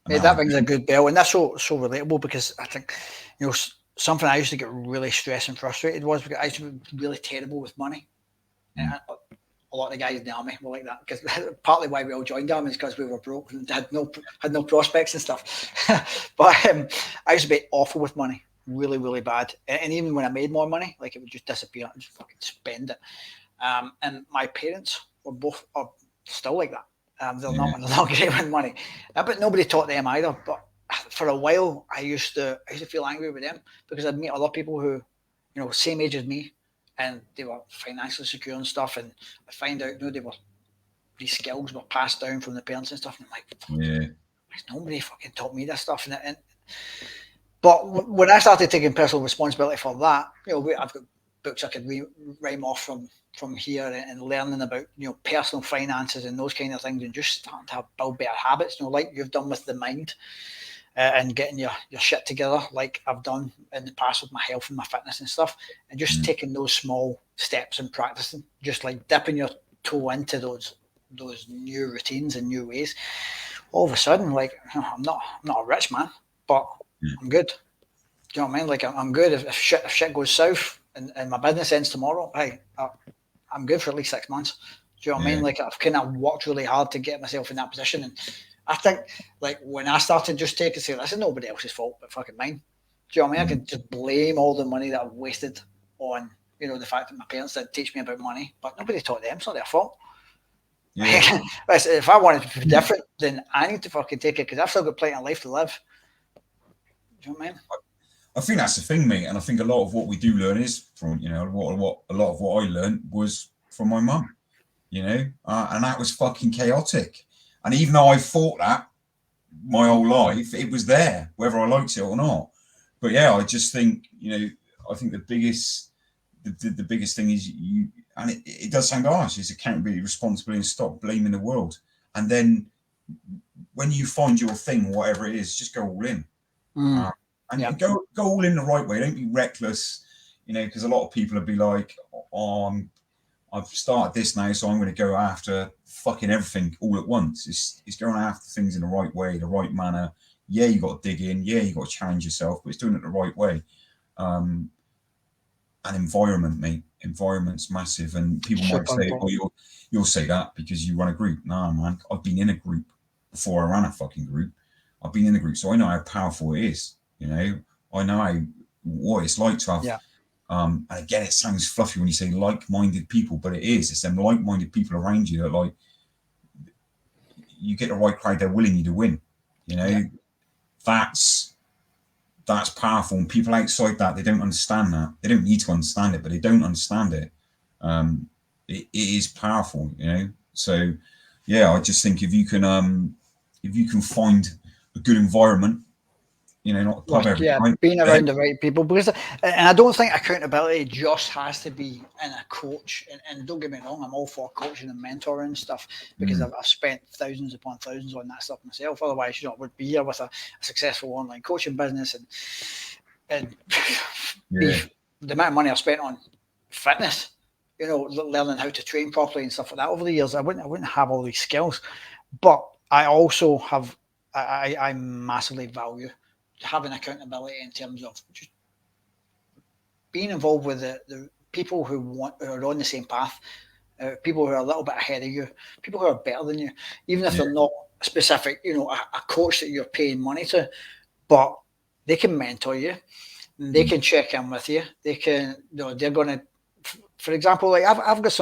Yeah, that rings a good bell, and that's so relatable, because I think, you know, something I used to get really stressed and frustrated was because I used to be really terrible with money. And a lot of the guys in the army were like that, because partly why we all joined the army is because we were broke and had no prospects and stuff. But I used to be awful with money, really, really bad. And even when I made more money, like, it would just disappear and just fucking spend it. And my parents are still like that. They're not great with money, but nobody taught them either. But for a while, I used to feel angry with them, because I'd meet other people who, you know, same age as me, and they were financially secure and stuff, and I find out, you know, these skills were passed down from the parents and stuff, and I'm like, nobody fucking taught me this stuff. But when I started taking personal responsibility for that, you know, I've got books I could rhyme off from here, and learning about, you know, personal finances and those kind of things, and just starting to build better habits, you know, like you've done with the mind. And getting your shit together, like I've done in the past with my health and my fitness and stuff, and just taking those small steps and practicing, just like dipping your toe into those new routines and new ways. All of a sudden, like, I'm not a rich man, but I'm good. Do you know what I mean? Like, I'm good. If shit goes south and my business ends tomorrow, hey, I'm good for at least 6 months. Do you know what I mean? Like, I've kind of worked really hard to get myself in that position. And I think, like, when I started just taking, say, this is nobody else's fault but fucking mine. Do you know what I mean? I could just blame all the money that I've wasted on You know, the fact that my parents didn't teach me about money, but nobody taught them. It's not their fault. Yeah. If I wanted to be different, then I need to fucking take it because I've still got plenty of life to live. Do you know what I mean? I think that's the thing, mate. And I think a lot of what we do learn is from, you know, what a lot of what I learned was from my mum, you know, and that was fucking chaotic. And even though I thought that my whole life, it was there, whether I liked it or not. But yeah, I just think, you know, I think the biggest thing is you, and it does sound harsh, is accountability, responsibility, and stop blaming the world. And then when you find your thing, whatever it is, just go all in. And go all in the right way. Don't be reckless, you know, because a lot of people will be like, oh, I've started this now, so I'm going to go after fucking everything all at once. It's going after things in the right way, the right manner. Yeah, you got to dig in. Yeah, you got to challenge yourself, but it's doing it the right way. And environment, mate. Environment's massive. And people might say, oh, you'll say that because you run a group. Nah, man. I've been in a group before I ran a fucking group. I've been in a group, so I know how powerful it is. You know, I know what it's like to have. And again, it sounds fluffy when you say like-minded people, but it is. It's them like-minded people around you that, like, you get the right crowd, they're willing you to win. You know, that's powerful. And people outside that, they don't understand that. They don't need to understand it, but they don't understand it. It is powerful, you know. So, yeah, I just think if you can find a good environment, you know, not a club every time. Being around the right people, because, and I don't think accountability just has to be in a coach. And don't get me wrong, I'm all for coaching and mentoring and stuff because I've spent thousands upon thousands on that stuff myself. Otherwise, you know, I would be here with a successful online coaching business and the amount of money I've spent on fitness, you know, learning how to train properly and stuff like that over the years. I wouldn't have all these skills, but I also have I massively value having accountability in terms of just being involved with the people who are on the same path, people who are a little bit ahead of you, people who are better than you, even if they're not specific, you know, a coach that you're paying money to, but they can mentor you, they can check in with you, they can, you know, they're going to, for example, like I've got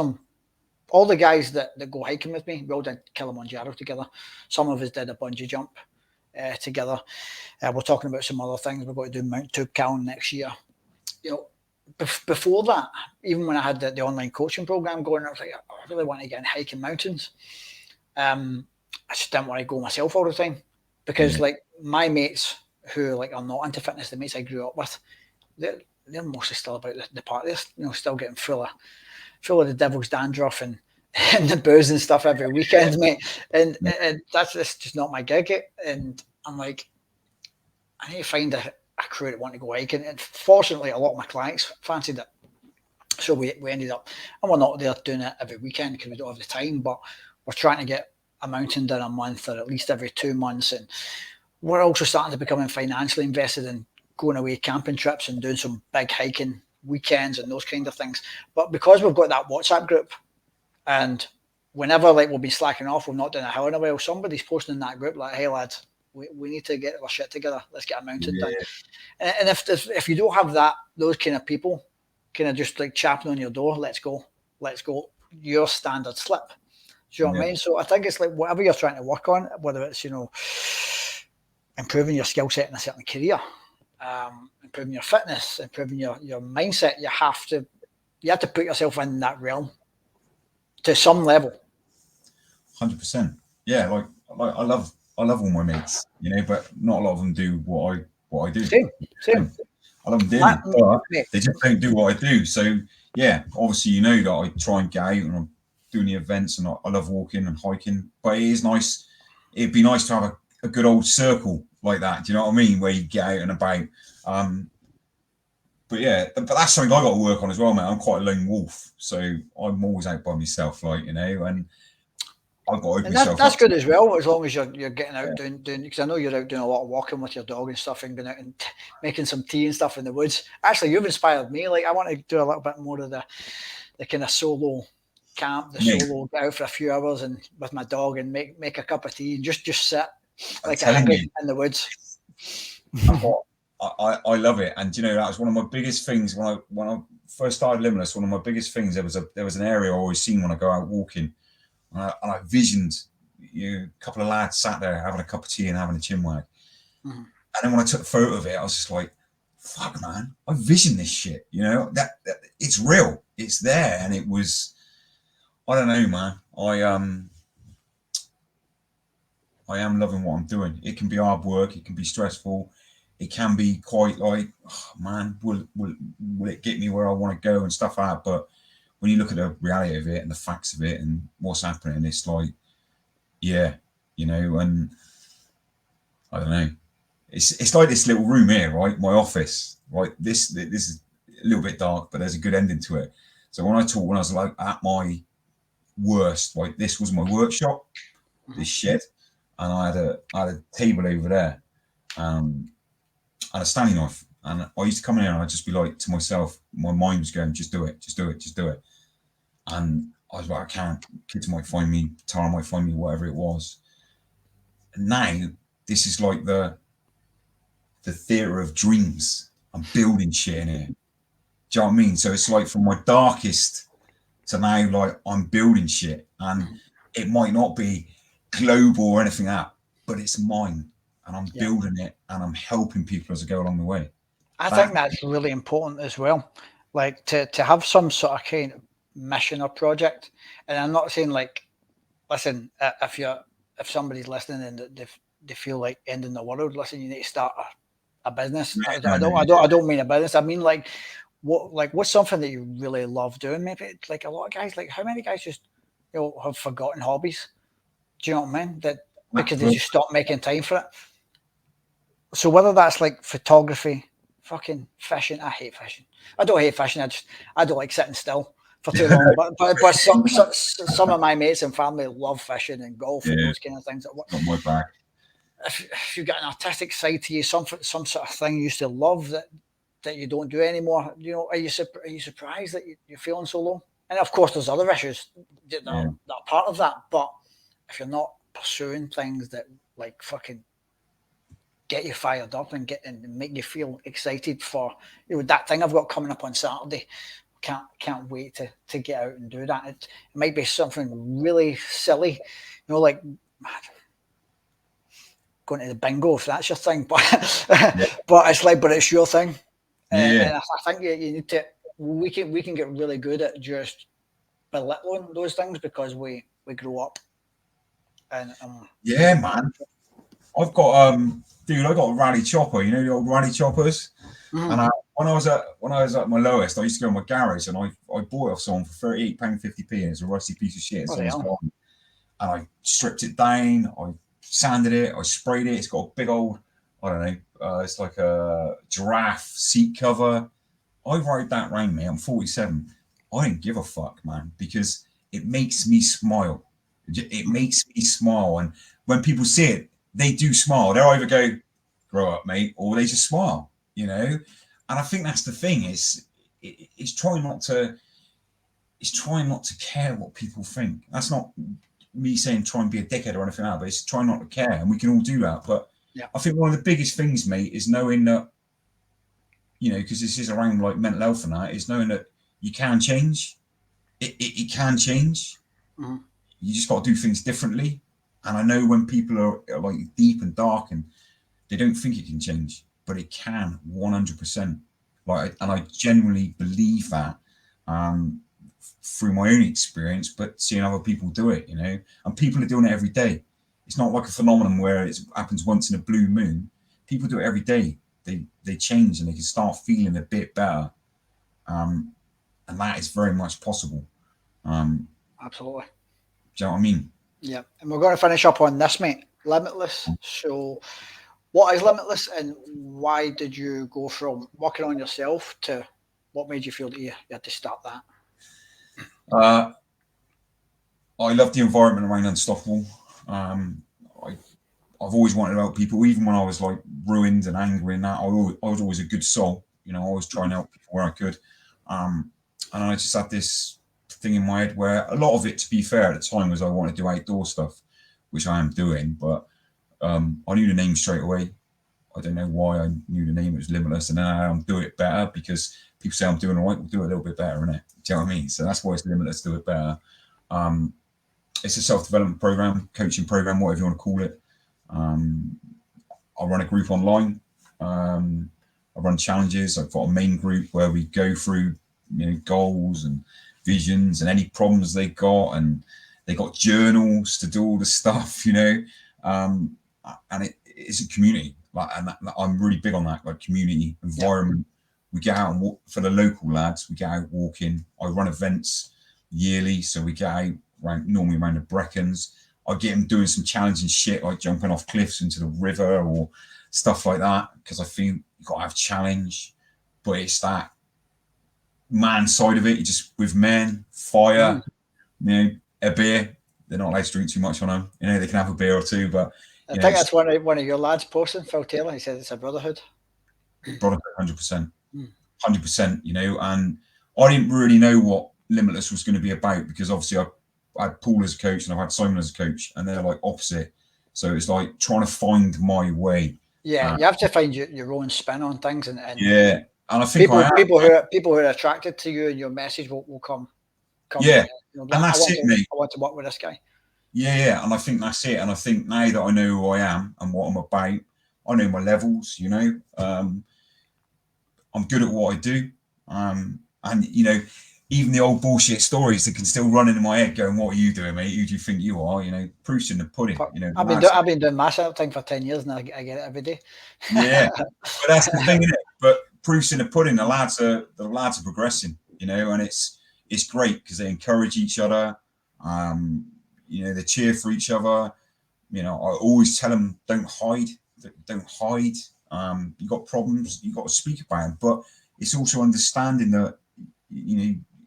all the guys that go hiking with me, we all did Kilimanjaro together. Some of us did a bungee jump together. We're talking about some other things. We're going to do Mount Toubkal next year. You know, before that, even when I had the online coaching program going, I was like, I really want to get in hiking mountains. I just didn't want to go myself all the time because, like, my mates who like are not into fitness, the mates I grew up with, they're mostly still about the party. They're, you know, still getting full of the devil's dandruff and the booze and stuff every weekend, mate. And that's just not my gig. And I'm like, I need to find a crew that want to go hiking. And fortunately, a lot of my clients fancied it. So we ended up, and we're not there doing it every weekend because we don't have the time, but we're trying to get a mountain done a month or at least every 2 months. And we're also starting to become financially invested in going away camping trips and doing some big hiking weekends and those kind of things. But because we've got that WhatsApp group, and whenever like we'll be slacking off, we've not done a hell in a while, somebody's posting in that group like, hey lads, we need to get our shit together, let's get a mountain done. And if you don't have those kind of people kind of just like chapping on your door, let's go, your standard slip. Do you know what I mean? So I think it's like whatever you're trying to work on, whether it's, you know, improving your skill set in a certain career, improving your fitness, improving your mindset, you have to put yourself in that realm to some level. 100%. Yeah, like I love all my mates, you know, but not a lot of them do what I do. Same. I love them dearly, but they just don't do what I do. So yeah, obviously you know that I try and get out and I'm doing the events and I love walking and hiking. But it is nice. It'd be nice to have a good old circle like that. Do you know what I mean? Where you get out and about. But yeah, but that's something I got to work on as well, man. I'm quite a lone wolf, so I'm always out by myself, like, you know, and I've got to open myself up. That's good as well, as long as you're getting out doing, because I know you're out doing a lot of walking with your dog and stuff and going out and making some tea and stuff in the woods. Actually, you've inspired me. Like, I want to do a little bit more of the kind of solo camp, solo get out for a few hours and with my dog and make a cup of tea and just sit like a hippie in the woods. I love it, and you know that was one of my biggest things when first started Limitless, one of my biggest things, there was an area I always seen when I go out walking, and I visioned a couple of lads sat there having a cup of tea and having a chinwag. Mm-hmm. And then when I took a photo of it, I was just like, fuck, man, I visioned this shit, that it's real, it's there. And it was, I don't know, man, I am loving what I'm doing. It can be hard work, it can be stressful, it can be quite like, oh, man, will it get me where I want to go and stuff like that. But when you look at the reality of it and the facts of it and what's happening, it's like, yeah, and I don't know. It's like this little room here, right? My office, right? This is a little bit dark, but there's a good ending to it. So when I was like at my worst, like this was my workshop, this shed, and I had a table over there, and a Stanley knife. And I used to come in here and I'd just be like to myself, my mind was going, just do it, just do it, just do it. And I was like, I can't. Kids might find me, Tara might find me, whatever it was. And now this is like the theatre of dreams. I'm building shit in here. Do you know what I mean? So it's like from my darkest to now, like I'm building shit, and it might not be global or anything like that, but it's mine, and I'm building it, and I'm helping people as I go along the way. I think that's really important as well. Like to have some sort of kind of mission or project. And I'm not saying like, listen, if somebody's listening and they feel like ending the world, listen, you need to start a business. I don't mean a business. I mean like what's something that you really love doing? Maybe like a lot of guys, like how many guys just have forgotten hobbies? Do you know what I mean? That because they just stop making time for it. So whether that's like photography, fucking fishing, I hate fishing. I don't hate fishing. I don't like sitting still for too long. but some of my mates and family love fishing and golf and those kind of things. Not my bag. If you've got an artistic side to you, some sort of thing you used to love that you don't do anymore, are you surprised that you're feeling so low? And of course, there's other issues that are part of that. But if you're not pursuing things that like fucking get you fired up and make you feel excited for that thing I've got coming up on Saturday. Can't wait to get out and do that. It might be something really silly, like going to the bingo if that's your thing. But but it's your thing. And I think you need to. We can get really good at just belittling those things because we grow up. And man. I've got I got a rally chopper, the old rally choppers. Mm. And when I was at my lowest, I used to go in my garage and I bought it off someone for £38.50p, and it's a rusty piece of shit. And I stripped it down, I sanded it, I sprayed it. It's got a big old, I don't know, it's like a giraffe seat cover. I rode that round, mate. I'm 47. I didn't give a fuck, man, because it makes me smile. It makes me smile, and when people see it, they do smile. They'll either go, grow up, mate, or they just smile, And I think that's the thing is trying not to care what people think. That's not me saying try and be a dickhead or anything like that, but it's trying not to care. And we can all do that. But I think one of the biggest things, mate, is knowing that, because this is around like mental health and that, is knowing that you can change. It can change. Mm-hmm. You just got to do things differently. And I know when people are like deep and dark and they don't think it can change, but it can 100%. And I genuinely believe that through my own experience, but seeing other people do it, and people are doing it every day. It's not like a phenomenon where it happens once in a blue moon. People do it every day. They change and they can start feeling a bit better. And that is very much possible. Absolutely. Do you know what I mean? Yeah, and we're going to finish up on this, mate. Limitless. So, what is Limitless, and why did you go from working on yourself to what made you feel that you had to start that? I love the environment around Unstoppable. I've always wanted to help people, even when I was like ruined and angry and that. I was always a good soul. I always try and help people where I could. And I just had this thing in my head where a lot of it, to be fair, at the time was I wanted to do outdoor stuff, which I am doing, but I knew the name straight away. I don't know why I knew the name. It was Limitless, and then I'm doing it better because people say I'm doing all right. We'll do it a little bit better, innit? Do you know what I mean? So that's why it's Limitless. Do it better. It's a self-development program, coaching program, whatever you want to call it. I run a group online. I run challenges. I've got a main group where we go through, goals and visions and any problems they got, and they got journals to do all the stuff, and it's a community. I'm really big on that, like community environment. Yep. We get out and walk for the local lads. We get out walking. I run events yearly, so we get out normally around the Brecons. I get them doing some challenging shit, like jumping off cliffs into the river or stuff like that, because I feel you've got to have challenge. But it's that man side of it. You just with men, fire, a beer. They're not allowed to drink too much on them. They can have a beer or two, but I think that's one of your lads posting, Phil Taylor. He said it's a brotherhood. Brotherhood, 100%, 100%. And I didn't really know what Limitless was going to be about, because obviously I had Paul as a coach and I've had Simon as a coach, and they're like opposite. So it's like trying to find my way. Yeah, you have to find your own spin on things, and yeah, and I think people who are attracted to you and your message will come. Yeah, and that's it, mate. I want to work with this guy. Yeah, and I think that's it. And I think now that I know who I am and what I'm about, I know my levels. I'm good at what I do, and even the old bullshit stories that can still run into my head, going, "What are you doing, mate? Who do you think you are?" Proof's in the pudding. I've been doing my thing for 10 years, and I get it every day. Yeah, but that's the thing, isn't it? But proof's in the pudding. The lads are progressing, and it's great because they encourage each other. They cheer for each other. I always tell them, don't hide. You got problems, you got to speak about them. But it's also understanding that,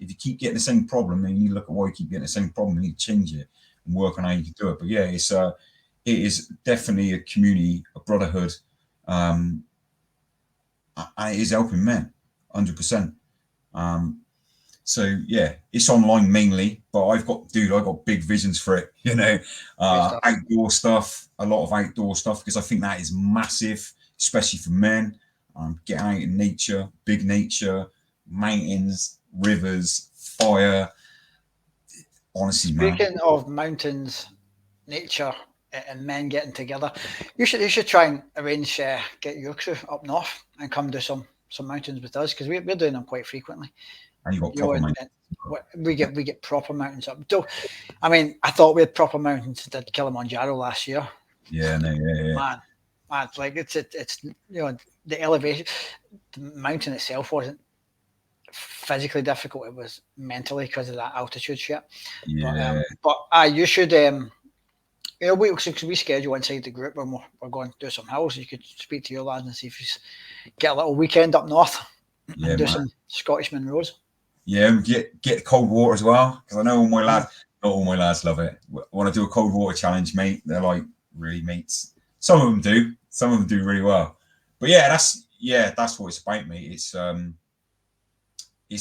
if you keep getting the same problem, then you look at why you keep getting the same problem, and you change it and work on how you can do it. But yeah, it is definitely a community, a brotherhood, and it is helping men, 100%. So yeah, it's online mainly, but I've got big visions for it. Outdoor stuff, a lot of outdoor stuff, because I think that is massive, especially for men. Get out in nature, big nature, mountains, rivers, fire. Honestly, speaking of mountains, nature, and men getting together, you should try and arrange get your crew up north and come do some mountains with us, because we're doing them quite frequently. And you got proper mountains. We get proper mountains up. So, I mean, I thought we had proper mountains at Kilimanjaro last year. Yeah, no, yeah. Man, like it's the elevation, the mountain itself wasn't physically difficult. It was mentally, because of that altitude shit. Yeah. But you should we schedule inside the group when we're going to do some hills. You could speak to your lads and see if you get a little weekend up north and do some Scottish Munros. Yeah, and get cold water as well, because I know all my lads, not all my lads love it. When I do a cold water challenge, mate, they're like, really, mates? Some of them do. Some of them do really well. But yeah, that's what it's about, mate. It's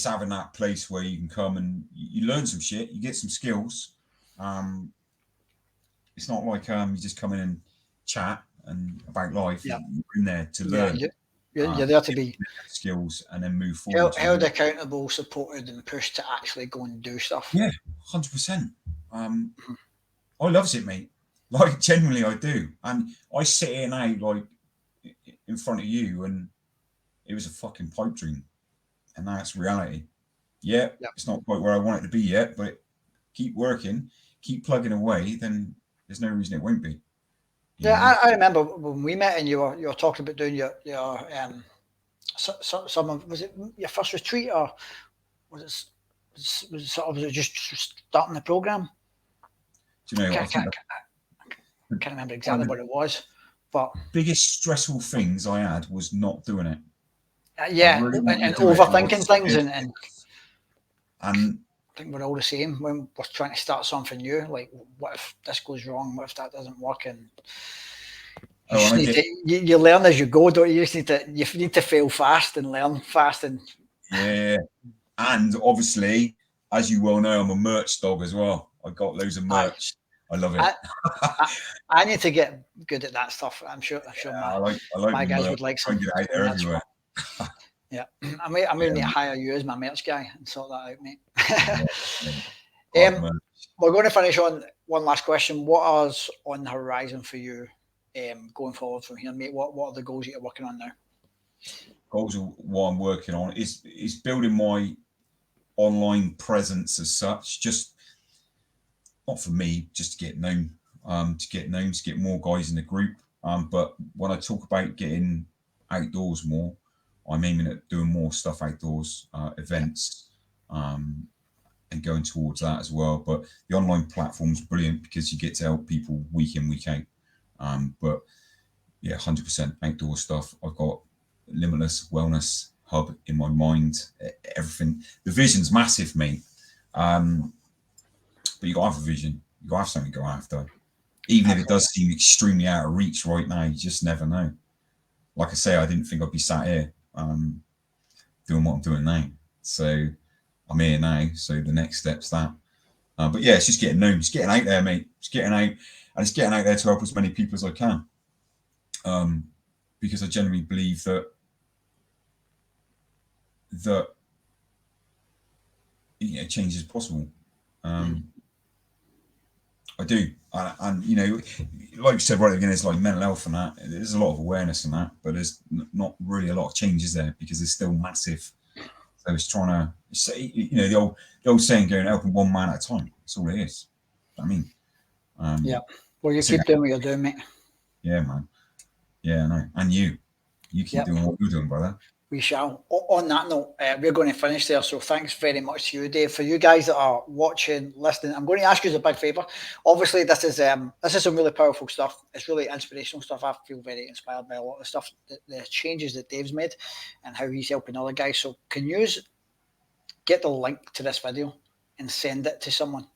having that place where you can come and you learn some shit, you get some skills. It's not like you just come in and chat and about life. Yeah. You're in there to learn. You're there to be skills and then move forward. Held accountable, supported, and pushed to actually go and do stuff. Yeah, 100%. I loves it, mate. Like, genuinely, I do. And I sit here now, like, in front of you, and it was a fucking pipe dream. And now it's reality. Yeah, it's not quite where I want it to be yet, but keep working, keep plugging away, then there's no reason it won't be. I remember when we met, and you were talking about doing your some of, was it your first retreat, or was it just starting the program? Do you know? I can't remember exactly what it was, but biggest stressful things I had was not doing it. Really and overthinking things, and I think we're all the same when we're trying to start something new. Like, what if this goes wrong? What if that doesn't work? And you learn as you go, don't you? You need to fail fast and learn fast. And and obviously, as you well know, I'm a merch dog as well. I got loads of merch. I love it. I need to get good at that stuff. I'm sure I like my guys would like some. get out there everywhere. Yeah, I may need to hire you as my merch guy and sort that out, mate. We're going to finish on one last question. What is on the horizon for you going forward from here, mate? What are the goals that you're working on now? Goals are what I'm working on is building my online presence as such, just not for me, just to get known, to get more guys in the group. But when I talk about getting outdoors more, I'm aiming at doing more stuff outdoors, events, and going towards that as well. But the online platform's brilliant because you get to help people week in, week out. But yeah, 100% outdoor stuff. I've got Limitless Wellness Hub in my mind. Everything. The vision's massive, mate. But you got to have a vision. You got to have something to go after. Even if it does seem extremely out of reach right now, you just never know. Like I say, I didn't think I'd be sat here doing what I'm doing now. So I'm here now. So the next step's that. But yeah, it's just getting known. It's getting out there, mate. It's getting out. And it's getting out there to help as many people as I can. Because I genuinely believe that change is possible. I do. And you know, like you said right at the beginning, it's like mental health and that. There's a lot of awareness in that, but there's not really a lot of changes there because it's still massive. So it's trying to say, you know, the old saying, going helping one man at a time. That's all it is. I mean, yeah. Well, you keep doing what you're doing, mate. Yeah, man. Yeah, I know. And you keep doing what you're doing, brother. We shall. On that note, we're going to finish there. So thanks very much to you, Dave. For you guys that are watching, listening, I'm going to ask you a big favour. Obviously, this is some really powerful stuff. It's really inspirational stuff. I feel very inspired by a lot of the stuff, the changes that Dave's made and how he's helping other guys. So can you get the link to this video and send it to someone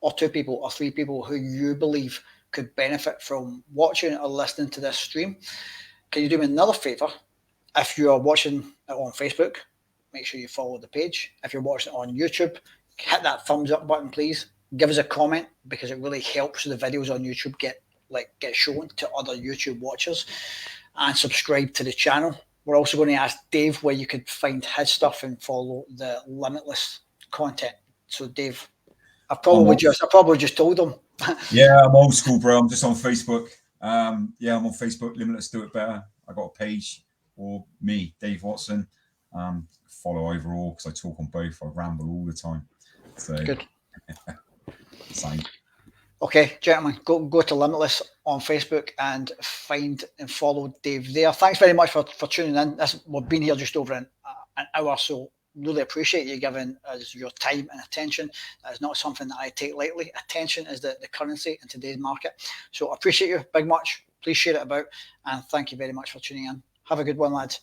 or 2 people or 3 people who you believe could benefit from watching or listening to this stream? Can you do me another favour? If you are watching it on Facebook, make sure you follow the page. If you're watching it on YouTube, hit that thumbs up button, please. Give us a comment because it really helps the videos on YouTube get shown to other YouTube watchers. And subscribe to the channel. We're also going to ask Dave where you could find his stuff and follow the Limitless content. So Dave, I probably just told them. Yeah, I'm old school, bro. I'm just on Facebook. I'm on Facebook. Limitless Do It Better. I got a page. Or me, Dave Watson. Follow overall because I talk on both. I ramble all the time. So good. Same. Okay, gentlemen, go to Limitless on Facebook and find and follow Dave there. Thanks very much for tuning in. We've been here just over an hour, so really appreciate you giving us your time and attention. That is not something that I take lightly. Attention is the currency in today's market. So I appreciate you big much. Please share it about, and thank you very much for tuning in. Have a good one, lads.